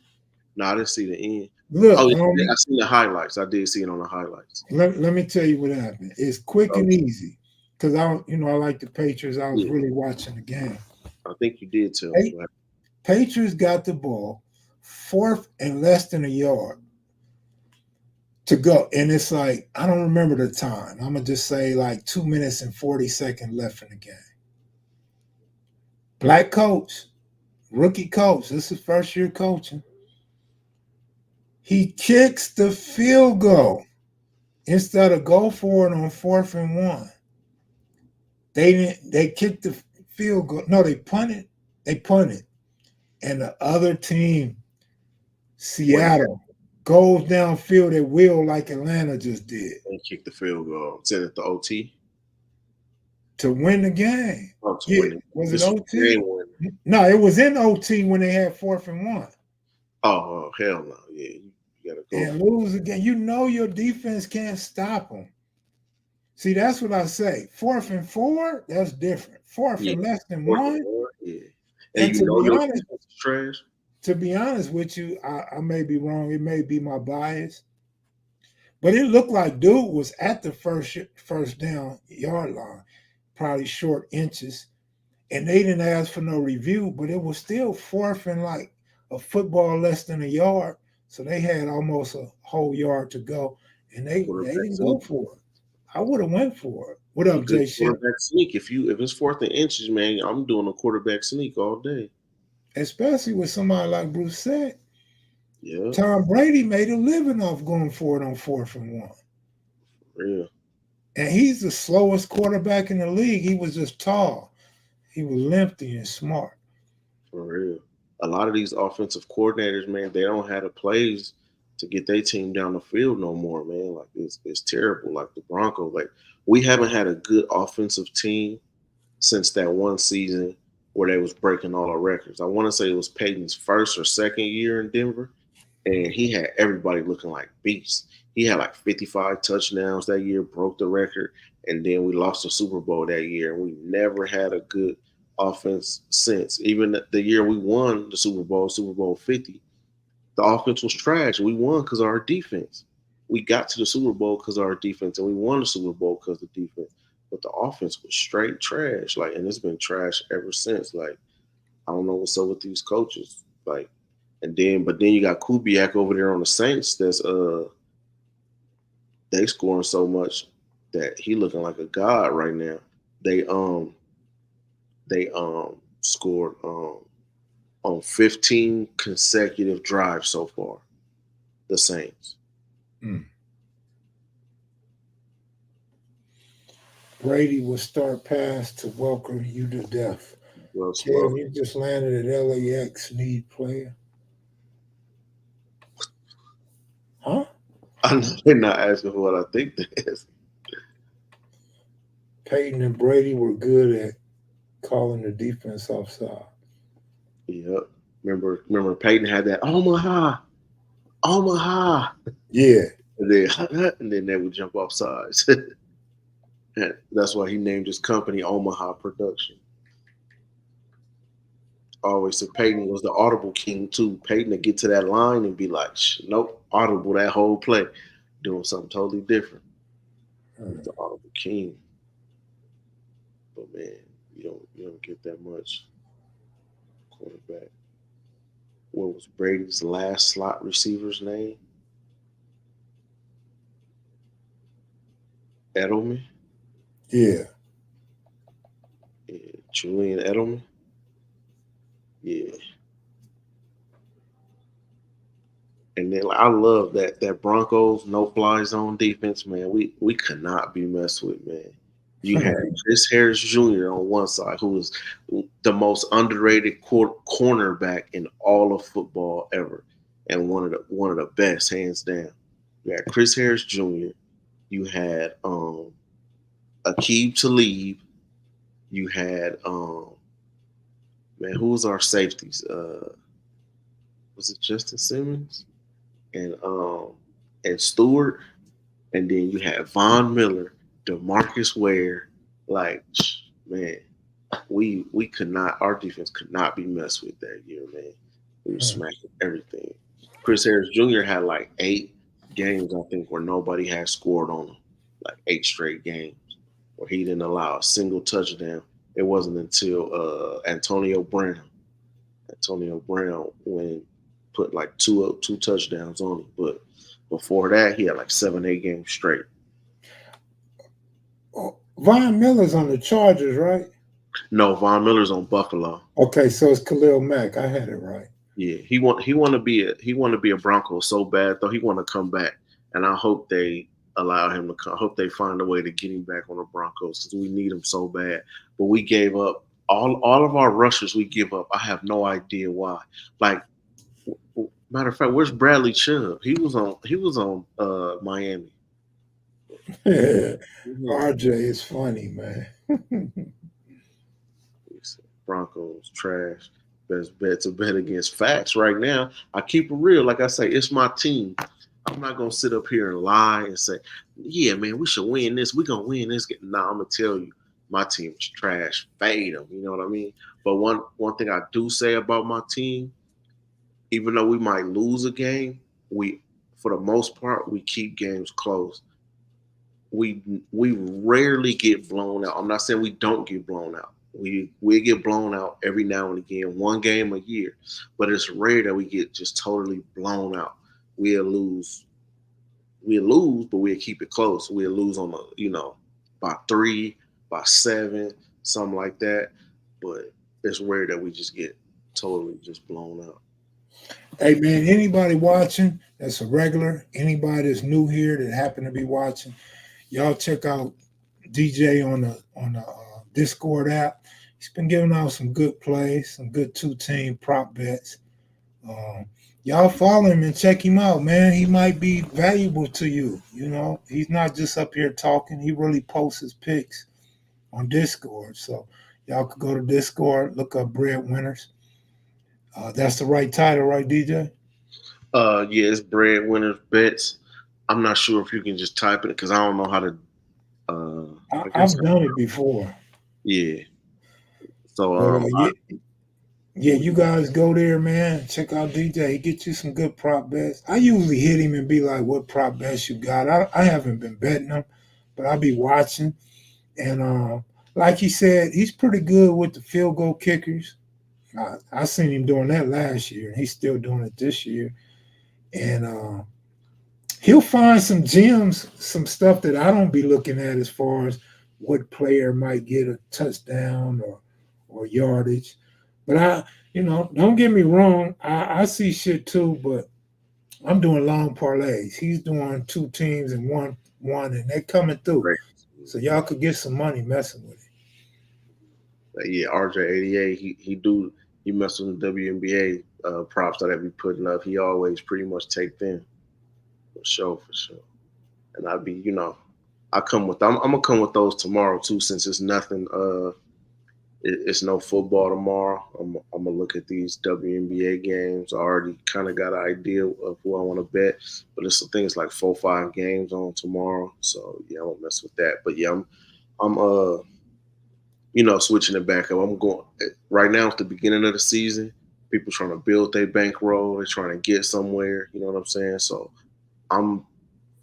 No, I didn't see the end. Look, I seen the highlights. I did see it on the highlights. Let me tell you what happened. It's quick and easy because I like the Patriots. I was really watching the game. I think you did too. Patriots got the ball, 4th and less than a yard to go, and it's like I don't remember the time. I'm gonna just say like 2 minutes and 40 seconds left in the game. Black coach, rookie coach. This is first year coaching. He kicks the field goal instead of go for it on 4th and 1. They kicked the field goal. No, they punted. And the other team, Seattle, goes downfield at will like Atlanta just did. They kicked the field goal. Sent it to OT. To win the game. Oh, to win it. Was it OT? No, it was in OT when they had 4th and 1. Oh, hell no. Yeah, you got to go. And lose again. You know your defense can't stop them. See, that's what I say. 4th and 4, that's different. 4th and less than 1. Yeah. And to be honest with you, I may be wrong. It may be my bias. But it looked like dude was at the first down yard line, probably short inches. And they didn't ask for no review, but it was still 4th and like a football less than a yard. So they had almost a whole yard to go. And they didn't go for it. I would have went for it. What up, Jay? Quarterback sneak. If it's 4th and inches, man, I'm doing a quarterback sneak all day. Especially with somebody like Brissett. Yeah. Tom Brady made a living off going for it on 4th and 1. Real. And he's the slowest quarterback in the league. He was just tall. He was lengthy and smart. For real. A lot of these offensive coordinators, man, they don't have the plays to get their team down the field no more, man. Like it's terrible. Like the Broncos, like we haven't had a good offensive team since that one season where they was breaking all the records. I want to say it was Peyton's first or second year in Denver, and he had everybody looking like beasts. He had like 55 touchdowns that year, broke the record, and then we lost the Super Bowl that year, and we never had a good offense since. Even the year we won the Super Bowl 50, the offense was trash. We won because of our defense. We got to the Super Bowl because of our defense, and we won the Super Bowl because of the defense. But the offense was straight trash. Like, and it's been trash ever since. Like, I don't know what's up with these coaches. Like, but then you got Kubiak over there on the Saints. That's they scoring so much that he looking like a god right now. They scored on 15 consecutive drives so far. The Saints. Brady will start pass to welcome you to death. Well, Kev, you just landed at LAX. Need player. Huh? I'm not asking for what I think that is. Peyton and Brady were good at calling the defense offside. Yep. Remember Peyton had that Omaha. Yeah. And then they would jump off sides. That's why he named his company Omaha Production. Always said Peyton was the audible king too. Peyton would get to that line and be like, nope, audible that whole play, doing something totally different. He's the audible king. But man, you don't get that much quarterback. What was Brady's last slot receiver's name? Edelman? Yeah. Julian Edelman? Yeah. And then I love that Broncos no-fly zone defense, man. We could not be messed with, man. You had Chris Harris Jr. on one side, who was the most underrated cornerback in all of football ever, and one of the best, hands down. You had Chris Harris Jr. You had Aqib Talib. You had man, who was our safeties? Was it Justin Simmons and Stewart? And then you had Von Miller, DeMarcus Ware. Like, man, we could not. Our defense could not be messed with that year, man. We were smacking everything. Chris Harris Jr. had like 8 games, I think, where nobody had scored on him. Like 8 straight games where he didn't allow a single touchdown. It wasn't until Antonio Brown put like two touchdowns on him. But before that, he had like 7-8 games straight. Von Miller's on the Chargers, right? No, Von Miller's on Buffalo. Okay, so it's Khalil Mack. I had it right. Yeah, he want to be a Bronco so bad though. He want to come back, and I hope they allow him to come. I hope they find a way to get him back on the Broncos because we need him so bad. But we gave up all of our rushers. We give up. I have no idea why. Like, matter of fact, where's Bradley Chubb? He was on Miami. RJ is funny, man. Broncos trash. Best bet to bet against facts right now. I keep it real. Like I say, it's my team. I'm not going to sit up here and lie and say, yeah, man, we should win this. We're going to win this. Nah, I'm going to tell you, my team is trash. Fade them. You know what I mean? But one thing I do say about my team, even though we might lose a game, for the most part, we keep games close. We rarely get blown out. I'm not saying we don't get blown out. We get blown out every now and again, one game a year. But it's rare that we get just totally blown out. We'll lose, but we'll keep it close. We'll lose on by 3, by 7, something like that. But it's rare that we just get totally just blown out. Hey man, anybody watching that's a regular, anybody that's new here that happen to be watching, y'all check out DJ on the Discord app. He's been giving out some good plays, some good 2-team prop bets. Y'all follow him and check him out, man. He might be valuable to you. You know, he's not just up here talking. He really posts his picks on Discord. So y'all could go to Discord, look up Breadwinners. That's the right title, right, DJ? Yeah, it's Breadwinners Bets. I'm not sure if you can just type it because I don't know how to. I've done it before. Yeah. So But yeah, you guys go there, man. Check out DJ. He get you some good prop bets. I usually hit him and be like, "What prop bets you got?" I haven't been betting them, but I'll be watching. And like he said, he's pretty good with the field goal kickers. I seen him doing that last year, and he's still doing it this year. And he'll find some gems, some stuff that I don't be looking at as far as what player might get a touchdown or yardage. But don't get me wrong, I see shit too, but I'm doing long parlays. He's doing two teams and one, and they're coming through. great. So y'all could get some money messing with it. Yeah, RJ88, he mess with the WNBA props that I be putting up. He always pretty much take them for sure. And I'm gonna come with those tomorrow too, since it's nothing. It's no football tomorrow. I'm gonna look at these WNBA games. I already kind of got an idea of who I want to bet, but it's some things like 4-5 games on tomorrow. So yeah, I won't mess with that. But yeah, I'm switching it back up. I'm going right now. It's the beginning of the season. People trying to build their bankroll. They're trying to get somewhere. You know what I'm saying? So I'm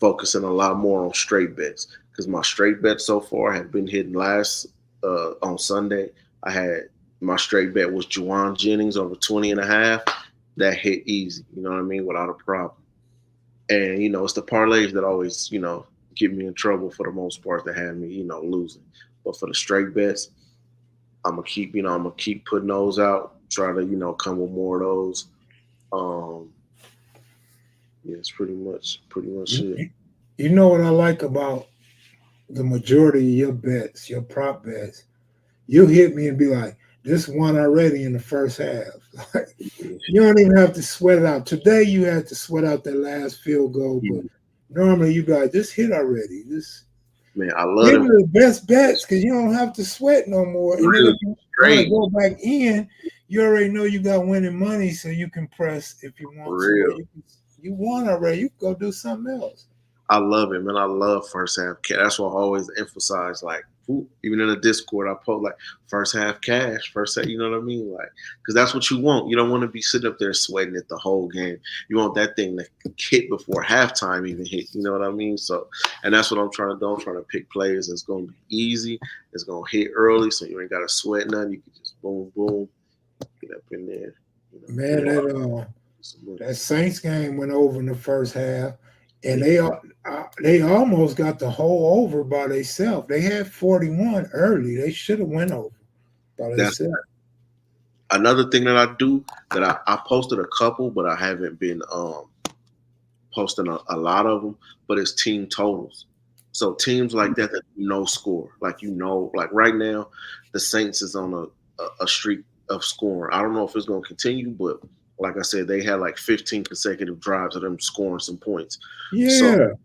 focusing a lot more on straight bets because my straight bets so far have been hitting. Last on Sunday, I had my straight bet was Juwan Jennings over 20.5. That hit easy. You know what I mean? Without a problem. And it's the parlays that always get me in trouble for the most part that had me losing. But for the straight bets, I'm gonna keep putting those out. Try to come with more of those. Yeah, it's pretty much it. You know what I like about the majority of your bets, your prop bets? You hit me and be like, "This one already in the first half." You don't even have to sweat it out. Today you had to sweat out that last field goal, but normally you be like, "This hit already." Man, I love them are the best bets because you don't have to sweat no more. And then if you want to go back in, you already know you got winning money, so you can press if you want to. You won already. You can go do something else. I love it, man. I love first half cash. That's what I always emphasize. Like, even in the Discord, I post like first half cash, first half. You know what I mean? Like, because that's what you want. You don't want to be sitting up there sweating it the whole game. You want that thing to hit before halftime even hit. You know what I mean? So, and that's what I'm trying to do. I'm trying to pick players that's going to be easy. It's going to hit early, so you ain't got to sweat nothing. You can just boom, boom, get up in there. Man, that Saints game went over in the first half. And they almost got the whole over by themselves. They had 41 early. They should have went over by themselves. Another thing that I do that I posted a couple, but I haven't been posting a lot of them. But it's team totals. So teams like that score, like like right now, the Saints is on a streak of scoring. I don't know if it's going to continue, but like I said, they had like 15 consecutive drives of them scoring some points. Yeah. So,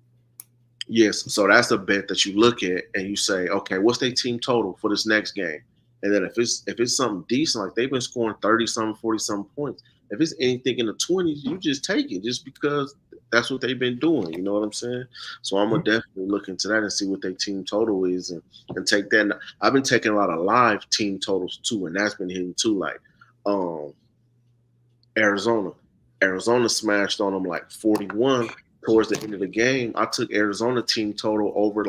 yes. So that's a bet that you look at and you say, okay, what's their team total for this next game? And then if it's something decent, like they've been scoring 30-something, 40-something points, if it's anything in the 20s, you just take it just because that's what they've been doing. You know what I'm saying? So I'm going to definitely look into that and see what their team total is and take that. And I've been taking a lot of live team totals too, and that's been hitting too. Like, Arizona smashed on them like 41 towards the end of the game. I took Arizona team total over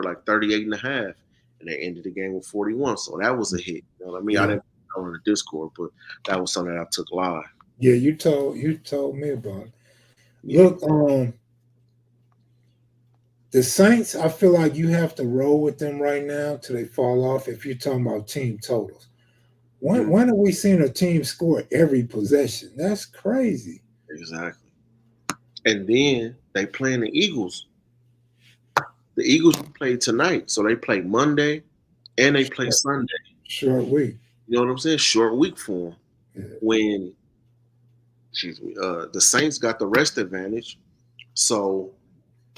like 38.5, and they ended the game with 41. So that was a hit. You know what I mean? Yeah. I didn't know in the Discord, but that was something that I took live. Yeah, you told me about it. Look, the Saints, I feel like you have to roll with them right now till they fall off if you're talking about team totals. When have we seen a team score every possession? That's crazy. Exactly. And then they playing the Eagles. The Eagles play tonight, so they play Monday and they play Sunday. Short week. You know what I'm saying? Short week for them. Yeah. When, the Saints got the rest advantage, so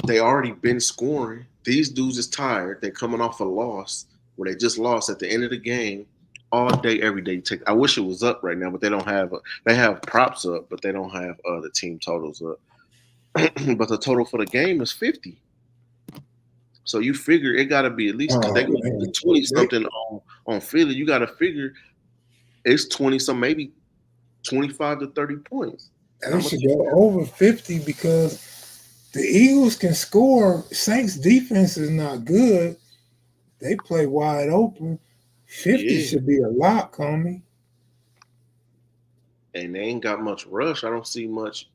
they already been scoring. These dudes is tired. They're coming off a loss where they just lost at the end of the game. All day, every day. I wish it was up right now, but they don't have. They have props up, but they don't have the team totals up. But the total for the game is 50. So you figure it got to be at least they go 20 something on Philly. You got to figure it's 20 some, maybe 25 to 30 points. And They I'm should go over 50 because the Eagles can score. Saints defense is not good. They play wide open. 50 yeah, should be a lock, homie. and they ain't got much rush. I don't see much,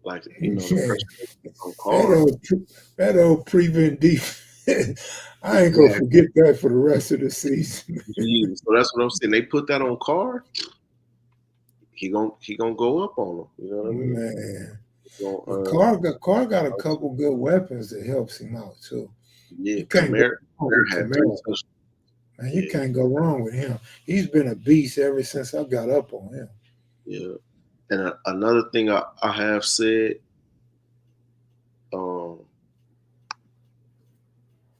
like the Man, pressure on that Carr. that old prevent defense. I ain't gonna Yeah, forget that for the rest of the season. yeah. So that's what I'm saying. They put that on Carr. He gonna go up on them. You know what I mean? Man, He gonna, but Carr got a couple good weapons that helps him out too. yeah, You can't go wrong with Kamara had 3 Kamara. touchdowns. Man, you Yeah, can't go wrong with him. He's been a beast ever since I got up on him. yeah. And another thing I have said, um,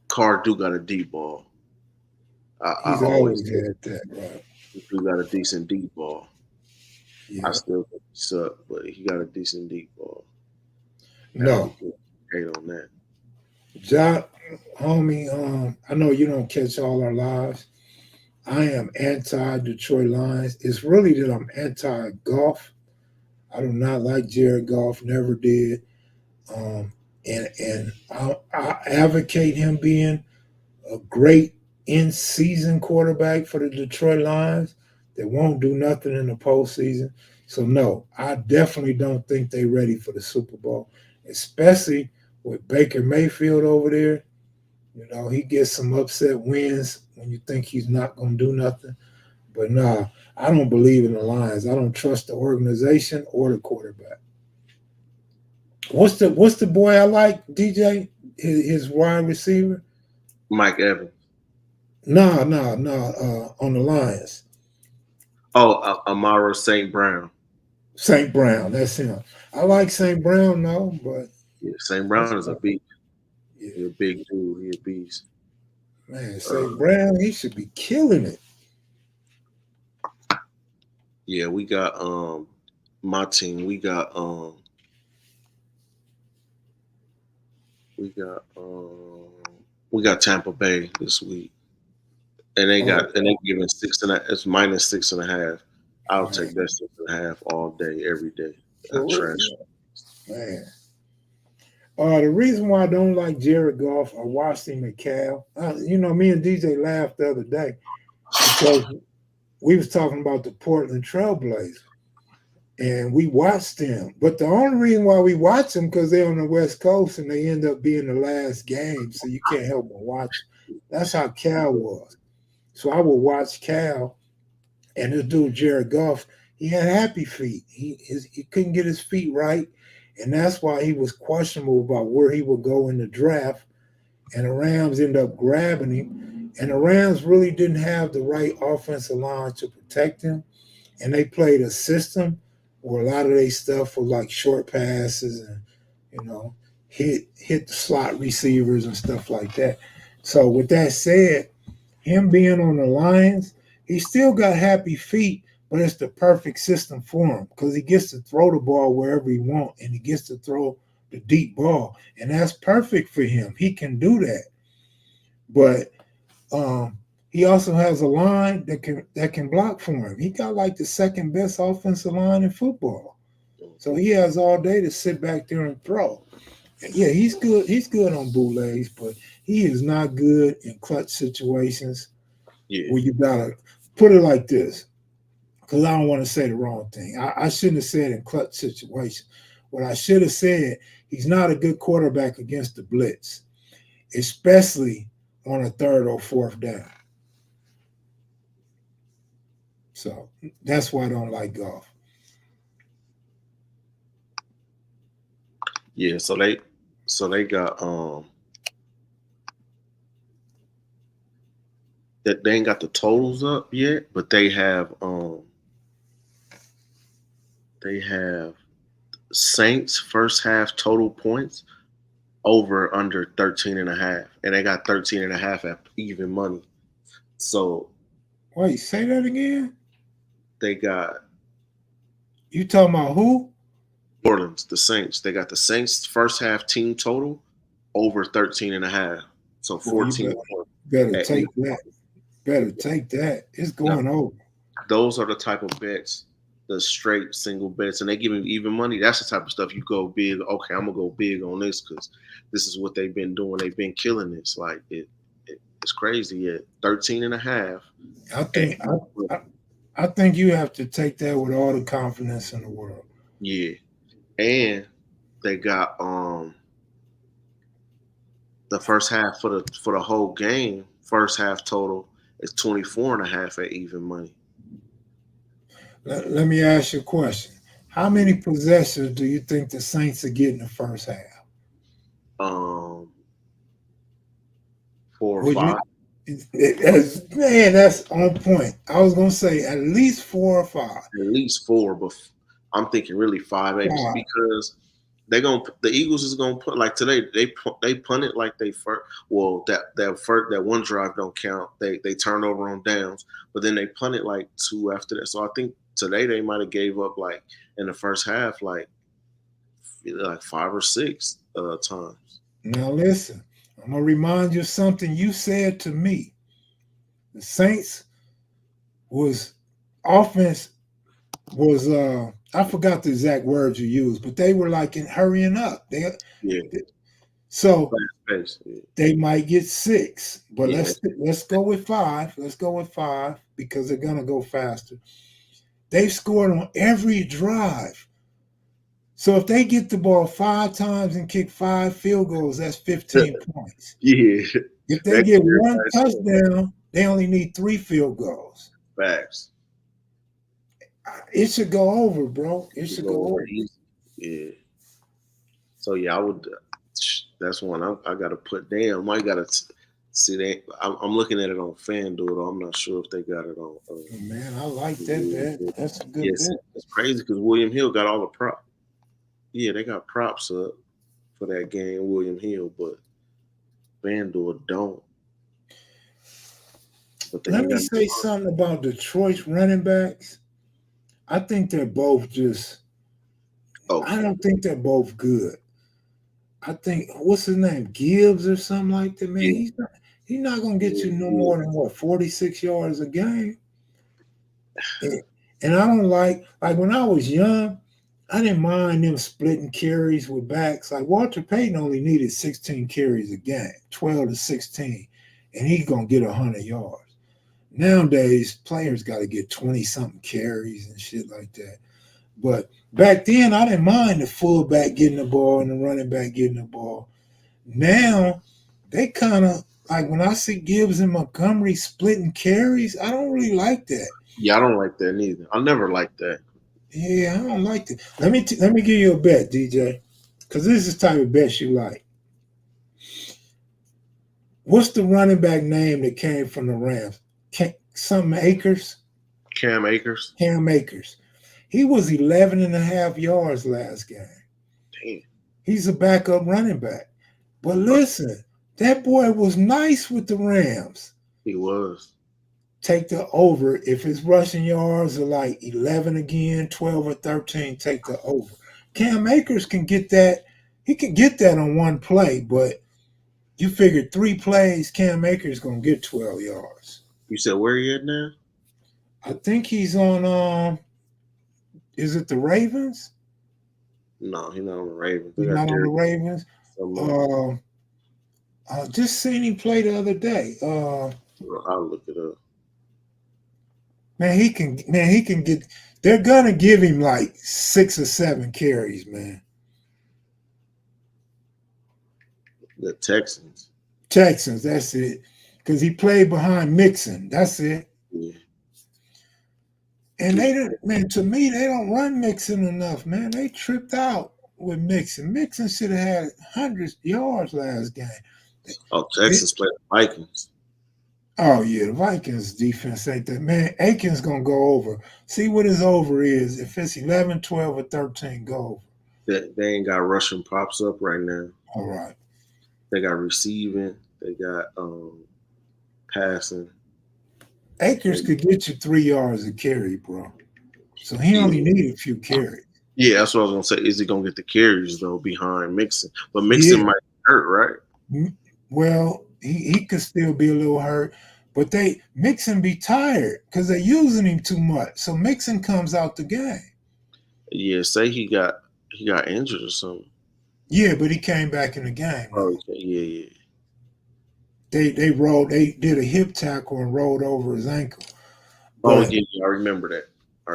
Carr do got a deep ball. I He's always always say had that, right? he do got a decent deep ball. I Yeah. still think he suck, but he got a decent deep ball. No. Hate on that. John, homie, I know you don't catch all our lives. I am anti-Detroit Lions. It's really that I'm anti-Goff. I do not like Jared Goff, never did. And I advocate him being a great in-season quarterback for the Detroit Lions that won't do nothing in the postseason. So no, I definitely don't think they're ready for the Super Bowl, especially with Baker Mayfield over there. You know, he gets some upset wins when you think he's not going to do nothing. But nah, I don't believe in the Lions. I don't trust the organization or the quarterback. What's the boy I like, DJ? His wide receiver? Mike Evans. No. On the Lions. Oh, Amara St. Brown. St. Brown, that's him. I like St. Brown, no, but Yeah, St. Brown is a beast. yeah, He a big dude. He a beast. man, St. Brown, he should be killing it. Yeah, we got my team. We got Tampa Bay this week. And they giving 6.5. It's minus 6.5. I'll take that 6.5 all day, every day. I trash. Man. The reason why I don't like Jared Goff, I watched him at Cal. Me and DJ laughed the other day because we was talking about the Portland Trailblazers, and we watched them. But the only reason why we watch them because they're on the West Coast and they end up being the last game, so you can't help but watch. That's how Cal was. So I would watch Cal, and this dude Jared Goff, he had happy feet. He couldn't get his feet right, and that's why he was questionable about where he would go in the draft. And the Rams ended up grabbing him, and the Rams really didn't have the right offensive line to protect him, and they played a system where a lot of their stuff was like short passes and hit the slot receivers and stuff like that. So with that said, him being on the Lions, he still got happy feet, but it's the perfect system for him because he gets to throw the ball wherever he wants, and he gets to throw the deep ball, and that's perfect for him. He can do that, but he also has a line that can block for him. He got like the second best offensive line in football, so he has all day to sit back there and throw. Yeah, he's good. He's good on bootlegs, but he is not good in clutch situations where you gotta put it like this. Because I don't want to say the wrong thing. I shouldn't have said in clutch situations. What I should have said, he's not a good quarterback against the blitz, especially on a third or fourth down. So that's why I don't like Goff. Yeah, so they got that they ain't got the totals up yet, but they have Saints first half total points over under 13.5, and they got 13.5 at even money. So wait, say that again. They got you talking about who? Orleans, the Saints. They got the Saints first half team total over 13.5. So 14. Better take that. better take that. It's going over. Those are the type of bets, the straight single bets, and they give him even money. That's the type of stuff you go big. Okay, I'm gonna go big on this because this is what they've been doing. They've been killing this. Like it's crazy. At 13 and a half. I think you have to take that with all the confidence in the world. Yeah. And they got the first half for the whole game, first half total is 24.5 at even money. Let me ask you a question. How many possessions do you think the Saints are getting the first half? 4 or 5. Man, that's on point. I was gonna say at least 4 or 5. At least 4, but I'm thinking really 5 because the Eagles is gonna put like today they punted like they first. Well, that one drive don't count. They turned over on downs, but then they punted like 2 after that. So I think today they might have gave up like in the first half like 5 or 6 times. Now listen, I'm gonna remind you of something you said to me. The Saints offense was I forgot the exact words you used, but they were like in hurrying up. So they might get 6, but let's go with 5. Let's go with 5 because they're gonna go faster. They've scored on every drive. So if they get the ball 5 times and kick 5 field goals, that's 15 points. Yeah. If they get 1 touchdown, they only need 3 field goals. Facts. It should go over, bro. It should go over. Yeah. So yeah, I would. That's one I got to put down. I got to see that. I'm looking at it on FanDuel. Though. I'm not sure if they got it on. Man, I like that bet. That's a good bet. It's crazy because William Hill got all the props. Yeah, they got props up for that game, William Hill, but FanDuel don't. But let me say something about Detroit's running backs. I think they're both just. I don't think they're both good. I think what's his name, Gibbs or something like that. Man, he's not gonna get you no more than 46 yards a game. And I don't like when I was young, I didn't mind them splitting carries with backs. Like Walter Payton only needed 16 carries a game, 12 to 16, and he's gonna get 100 yards. Nowadays, players got to get 20-something carries and shit like that. But back then, I didn't mind the fullback getting the ball and the running back getting the ball. Now, they kind of, like when I see Gibbs and Montgomery splitting carries, I don't really like that. Yeah, I don't like that neither. I never liked that. Yeah, I don't like that. Let me give you a bet, DJ, because this is the type of bet you like. What's the running back name that came from the Rams? Akers? Cam Akers. Cam Akers. He was 11.5 yards last game. Damn. He's a backup running back. But listen, that boy was nice with the Rams. He was. Take the over. If his rushing yards are like 11 again, 12 or 13, take the over. Cam Akers can get that. He can get that on one play, but you figure 3 plays, Cam Akers going to get 12 yards. You said where he at now? I think he's on is it the Ravens? No, he's not on the Ravens. He's not on the Ravens. Just seen him play the other day. I'll look it up. Man, he can get. They're gonna give him like 6 or 7 carries, man. The Texans. That's it. Because he played behind Mixon. That's it. Yeah. And they don't, man, to me, they don't run Mixon enough, man. They tripped out with Mixon. Mixon should have had 100 yards last game. Oh, Texas played the Vikings. Oh, yeah, the Vikings defense ain't that. Man, Aiken's going to go over. See what his over is. If it's 11, 12, or 13, go over. They ain't got rushing props up right now. All right. They got receiving. They got passing. Akers could get you 3 yards a carry, bro. So he only needed a few carries. Yeah, that's what I was going to say. Is he going to get the carries, though, behind Mixon? But Mixon might hurt, right? Well, he could still be a little hurt. But Mixon be tired because they're using him too much. So Mixon comes out the game. Yeah, say he got injured or something. Yeah, but he came back in the game. Oh, Though. yeah. They did a hip tackle and rolled over his ankle. Oh, But, yeah, I remember that.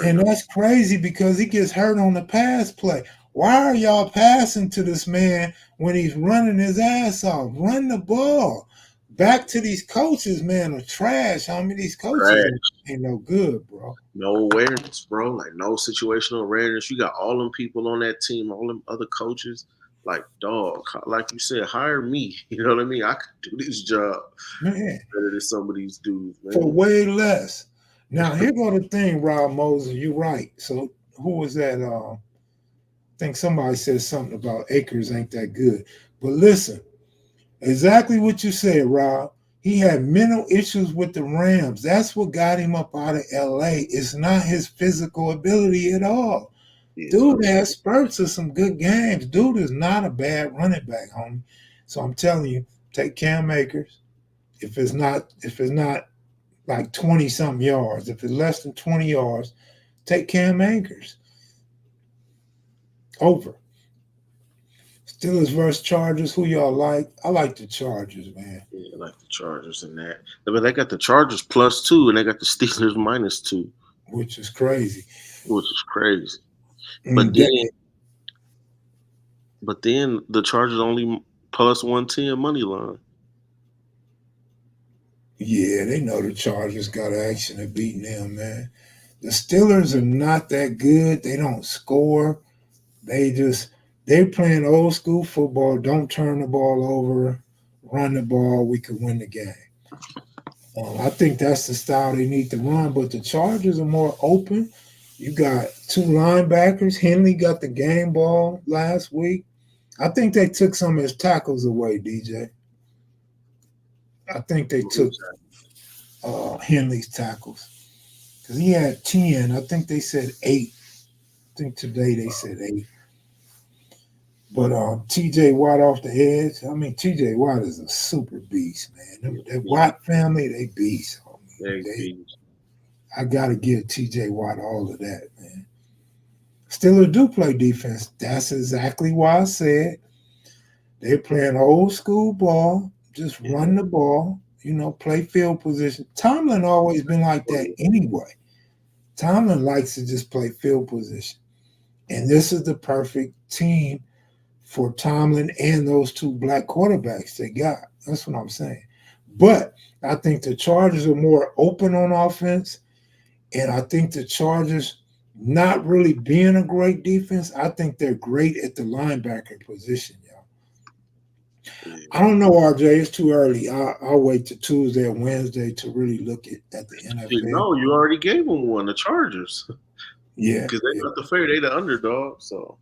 and that's crazy because he gets hurt on the pass play. Why are y'all passing to this man when he's running his ass off? Run the ball. Back to these coaches, man, are trash. How many of these coaches ain't no good, bro? No awareness, bro. Like no situational awareness. You got all them people on that team, all them other coaches. Like, dog, like you said, hire me. You know what I mean? I could do this job Man, better than some of these dudes, man. for way less. Now, here go the thing, Rob Moses. You're right. So, who was that? I think somebody said something about Akers ain't that good. But listen, exactly what you said, Rob. He had mental issues with the Rams. That's what got him up out of LA. It's not his physical ability at all. Yeah. Dude has spurts of some good games. Dude is not a bad running back, homie. So I'm telling you, take Cam Akers. If it's not like 20 something yards, if it's less than 20 yards, take Cam Akers over. Steelers versus Chargers. Who y'all like? I like the Chargers, man. Yeah, I like the Chargers in that. But they got the Chargers +2 and they got the Steelers -2. Which is crazy. Which is crazy. I mean, but then the Chargers only +110 money line. Yeah, they know the Chargers got action at beating them, man. The Steelers are not that good. They don't score. They're playing old school football. Don't turn the ball over, run the ball. We could win the game. I think that's the style they need to run. But the Chargers are more open. You got two linebackers. Henley got the game ball last week. I think they took some of his tackles away, DJ. I think they took Henley's tackles because he had 10. I think they said 8. I think today they said 8. But TJ Watt off the edge. I mean, TJ Watt is a super beast, man. That Watt family, they beast. I got to give TJ Watt all of that, man. Steelers do play defense. That's exactly why I said they're playing old school ball. Just run the ball, play field position. Tomlin always been like that anyway. Tomlin likes to just play field position. And this is the perfect team for Tomlin and those two black quarterbacks they got. That's what I'm saying. But I think the Chargers are more open on offense. And I think the Chargers, not really being a great defense, I think they're great at the linebacker position, y'all. I don't know, RJ. It's too early. I'll wait till Tuesday or Wednesday to really look at the NFL. No, you already gave them one, the Chargers. Yeah. Because they're not the favorite. They're the underdog, so.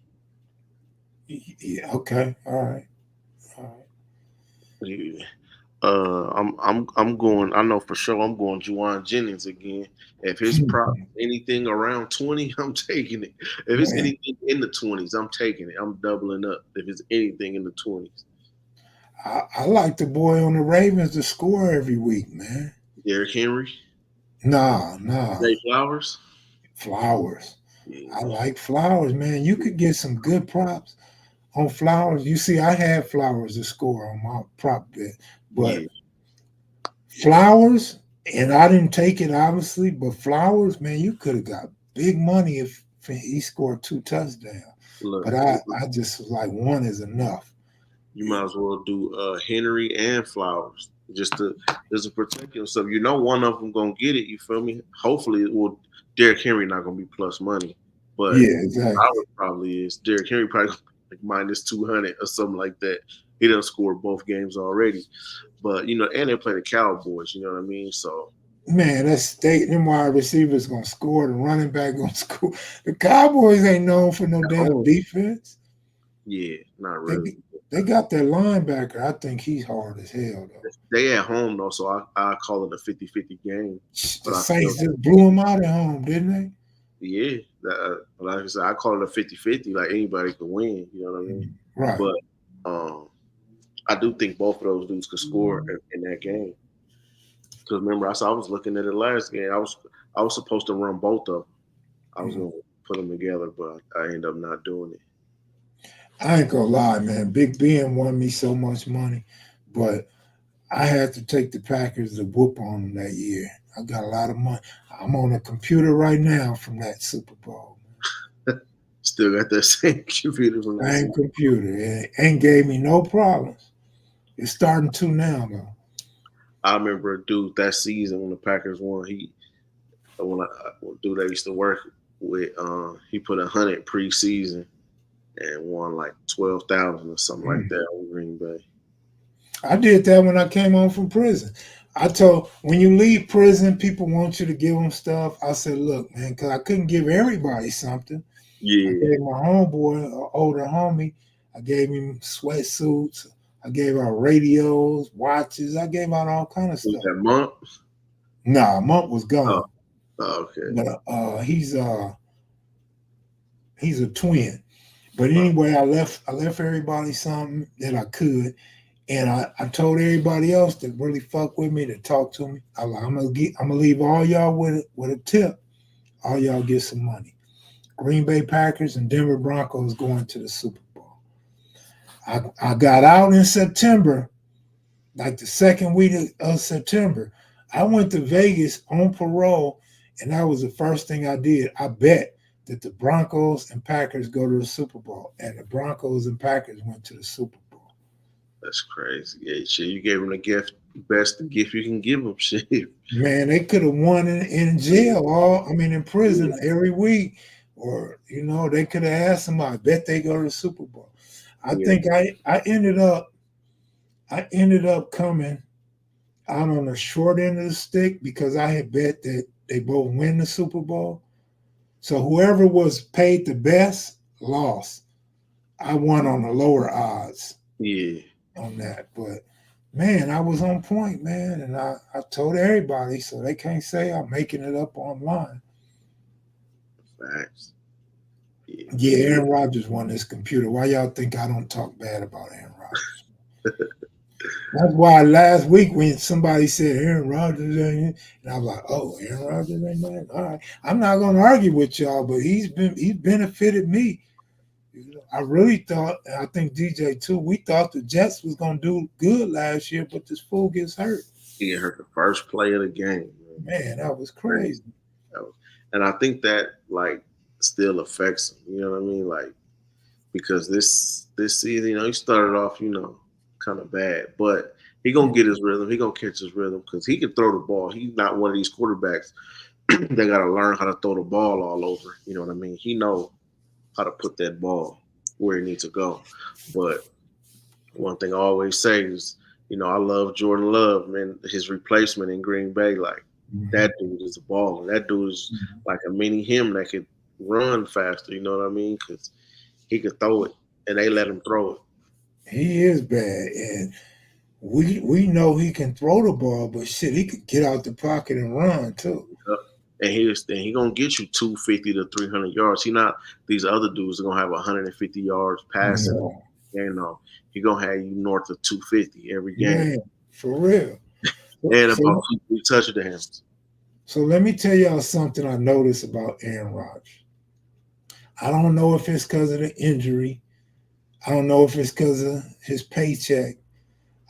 Yeah, okay. All right. Yeah. I'm going. I know for sure. I'm going Juwan Jennings again. If his prop anything around 20, I'm taking it. If it's anything in the 20s, I'm taking it. I'm doubling up. If it's anything in the 20s, I like the boy on the Ravens to score every week, man. Derrick Henry. Nah. Zay Flowers. Yeah. I like Flowers, man. You could get some good props on Flowers. You see, I had Flowers to score on my prop bet, but Flowers, and I didn't take it obviously, but Flowers, man, you could have got big money if he scored 2 touchdowns. But I just was like, 1 is enough. You might as well do Henry and Flowers just to protect yourself. One of them gonna get it. You feel me? Hopefully, Derrick Henry not gonna be plus money, but yeah, exactly. Flowers probably is. Derrick Henry probably like -200 or something like that. He done scored both games already, but and they play the Cowboys. You know what I mean? So. Man, them wide receivers gonna score. The running back gonna score. The Cowboys ain't known for no damn defense. Yeah, not really. They got their linebacker. I think he's hard as hell, though. They at home, though, so I call it a 50-50 game. The Saints just blew them out at home, didn't they? Yeah. Like I said, I call it a 50-50. Like, anybody can win. You know what I mean? Right. But I do think both of those dudes could score in that game. Because remember, I was looking at it last game. I was supposed to run both of them. I was going to put them together, but I ended up not doing it. I ain't gonna lie, man. Big Ben won me so much money, but I had to take the Packers to whoop on them that year. I got a lot of money. I'm on a computer right now from that Super Bowl. Still got that same computer from that Same season. computer. It ain't gave me no problems. It's starting to now, though. I remember a dude that season when the Packers won. When dude that used to work with, he put 100 preseason and won like 12,000 or something like that on Green Bay. I did that when I came home from prison. I told when you leave prison, people want you to give them stuff. I said, look, man, because I couldn't give everybody something. Yeah, I gave my homeboy, an older homie, I gave him sweatsuits. I gave out radios, watches. I gave out all kind of was stuff. that month? Nah, Monk was gone. Okay. But he's a twin. But anyway, I left everybody something that I could. And I told everybody else that really fuck with me, to talk to me. I'm gonna leave all y'all with a tip. All y'all get some money. Green Bay Packers and Denver Broncos going to the Super Bowl. I got out in September, like the second week of September. I went to Vegas on parole, and that was the first thing I did. I bet that the Broncos and Packers go to the Super Bowl, and the Broncos and Packers went to the Super Bowl. That's crazy. Yeah, shit, you gave him the gift, best gift you can give him. Shit. Man, they could have won in jail, in prison every week, or they could have asked somebody. I bet they go to the Super Bowl. I think I ended up coming out on the short end of the stick because I had bet that they both win the Super Bowl. So whoever was paid the best lost. I won on the lower odds. Yeah. On that, but man, I was on point, man, and I told everybody, so they can't say I'm making it up online. Facts. Yeah, Aaron Rodgers won this computer. Why y'all think I don't talk bad about Aaron Rodgers? That's why last week when somebody said Aaron Rodgers ain't, and I was like, oh, Aaron Rodgers ain't man. All right, I'm not gonna argue with y'all, but he's benefited me. I really thought, and I think DJ too, we thought the Jets was going to do good last year, but this fool gets hurt. He get hurt the first play of the game. Man, that was crazy. And I think that, like, still affects him. You know what I mean? Like, because this season, he started off, kind of bad. But he going to get his rhythm. He going to catch his rhythm because he can throw the ball. He's not one of these quarterbacks that got to learn how to throw the ball all over. You know what I mean? He knows how to put that ball where it needs to go. But one thing I always say is, I love Jordan Love, man. His replacement in Green Bay, like, that dude is a baller. That dude is like a mini him that could run faster, you know what I mean? Because he could throw it, and they let him throw it. He is bad, and we know he can throw the ball, but shit, he could get out the pocket and run, too. And he gonna get you 250 to 300 yards. He not these other dudes are gonna have 150 yards passing. No. He gonna have you north of 250 every game. Man, for real. And about 2 touchdowns. So let me tell y'all something I noticed about Aaron Rodgers. I don't know if it's because of the injury. I don't know if it's because of his paycheck.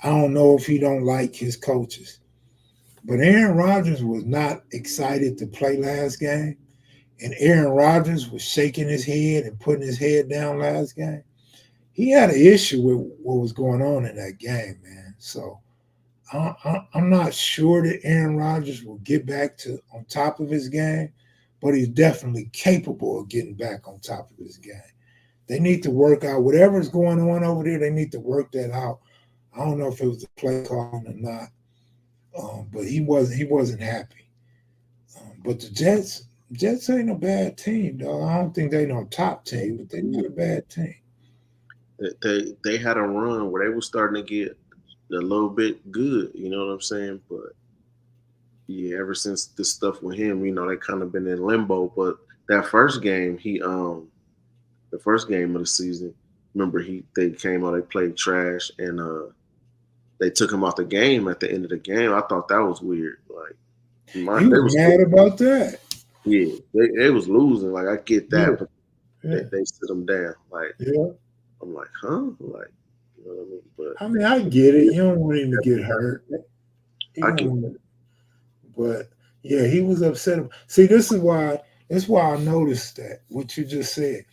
I don't know if he don't like his coaches. But Aaron Rodgers was not excited to play last game. And Aaron Rodgers was shaking his head and putting his head down last game. He had an issue with what was going on in that game, man. So I'm not sure that Aaron Rodgers will get back to on top of his game, but he's definitely capable of getting back on top of his game. They need to work out whatever's going on over there. They need to work that out. I don't know if it was the play calling or not. But he wasn't happy. But the Jets ain't a bad team, though. I don't think they no top team, but they're not a bad team. They had a run where they were starting to get a little bit good, you know what I'm saying? But yeah, ever since this stuff with him, they kind of been in limbo. But that first game, the first game of the season, remember they came out, they played trash, and they took him out the game at the end of the game. I thought that was weird. Like, He they was mad about that. yeah, they was losing. Like, I get that, Yeah. but Yeah. they sit them down. Like, Yeah. I'm like, huh? Like, you know what I mean? But I mean, I get it. You don't want him to get hurt. You I don't get want him, but yeah, he was upset. See, this is why. That's why I noticed that what you just said.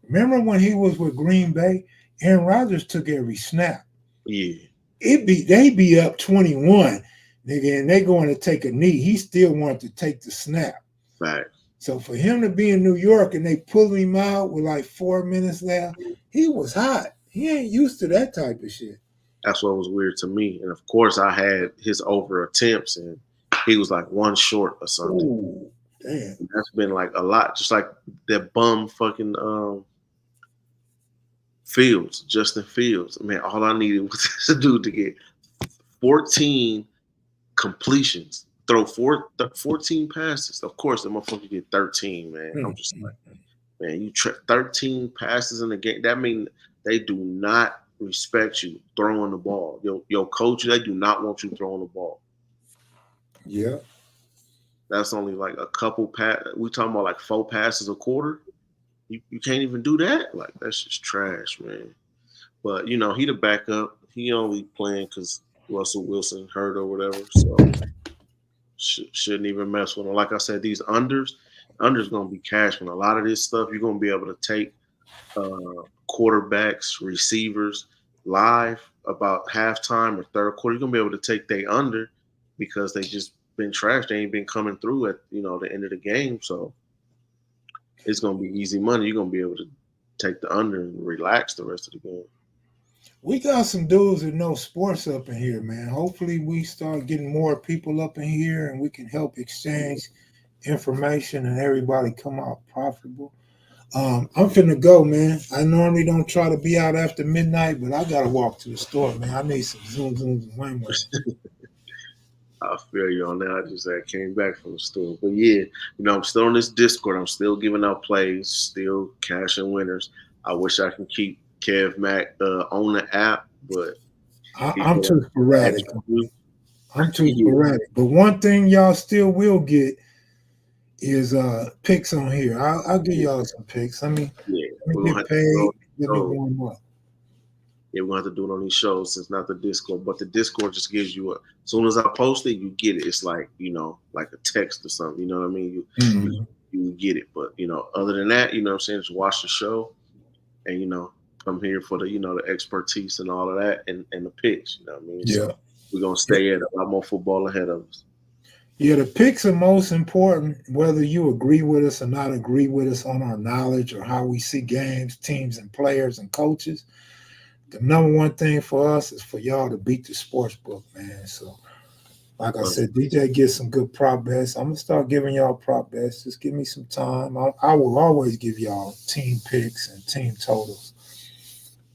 Remember when he was with Green Bay? Aaron Rodgers took every snap. yeah, They be up 21, nigga, and they going to take a knee. He still wanted to take the snap. fact. So for him to be in New York and they pull him out with like 4 minutes left, he was hot. He ain't used to that type of shit. That's what was weird to me. And of course, I had his over attempts, and he was like one short or something. Ooh, damn. And that's been like a lot, just like that bum fucking Fields, Justin Fields. Man, all I needed was to do to get 14 completions, throw 14 passes. Of course, the motherfucker get 13, man. I'm just like, man, you 13 passes in the game. That means they do not respect you throwing the ball. Your coach, they do not want you throwing the ball. Yeah. That's only like a couple we talking about like 4 passes a quarter. You can't even do that. Like, that's just trash, man. But you know, he the backup. He only playing because Russell Wilson hurt or whatever. So shouldn't even mess with him. Like I said, these unders gonna be cash. And a lot of this stuff you're gonna be able to take quarterbacks, receivers live about halftime or third quarter. You're gonna be able to take they under because they just been trashed. They ain't been coming through at the end of the game. So it's gonna be easy money. You're gonna be able to take the under and relax the rest of the game. We got some dudes that know sports up in here, man. Hopefully we start getting more people up in here and we can help exchange information and everybody come out profitable. I'm finna go, man. I normally don't try to be out after midnight, but I gotta walk to the store, man. I need some zooms and whammies. I feel you on that. I came back from the store. But yeah, I'm still on this Discord. I'm still giving out plays, still cashing winners. I wish I can keep Kev Mack on the app, but I'm too sporadic. I'm too sporadic. But one thing y'all still will get is picks on here. I'll give y'all some picks. Let me get paid. Let me warm up. Yeah, we're gonna have to do it on these shows since not the Discord, but the Discord just gives you as soon as I post it, you get it. It's like, like a text or something, you know what I mean? You get it. But other than that, what I'm saying, just watch the show and come here for the the expertise and all of that and the picks, you know what I mean? Yeah. So we're gonna stay at a lot more football ahead of us. Yeah, the picks are most important, whether you agree with us or not agree with us on our knowledge or how we see games, teams, and players and coaches. The number one thing for us is for y'all to beat the sports book, man. So, like I said, DJ gets some good prop bets. I'm going to start giving y'all prop bets. Just give me some time. I will always give y'all team picks and team totals.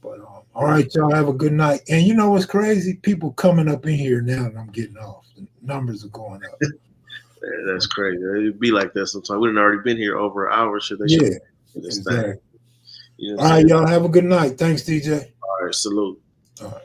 But, all right, y'all have a good night. And you know what's crazy? People coming up in here now and I'm getting off. The numbers are going up. Yeah, that's crazy. It'd be like that sometimes. We've already been here over an hour. Yeah, exactly. You know all right, y'all have a good night. Thanks, DJ. All right, salute. All right.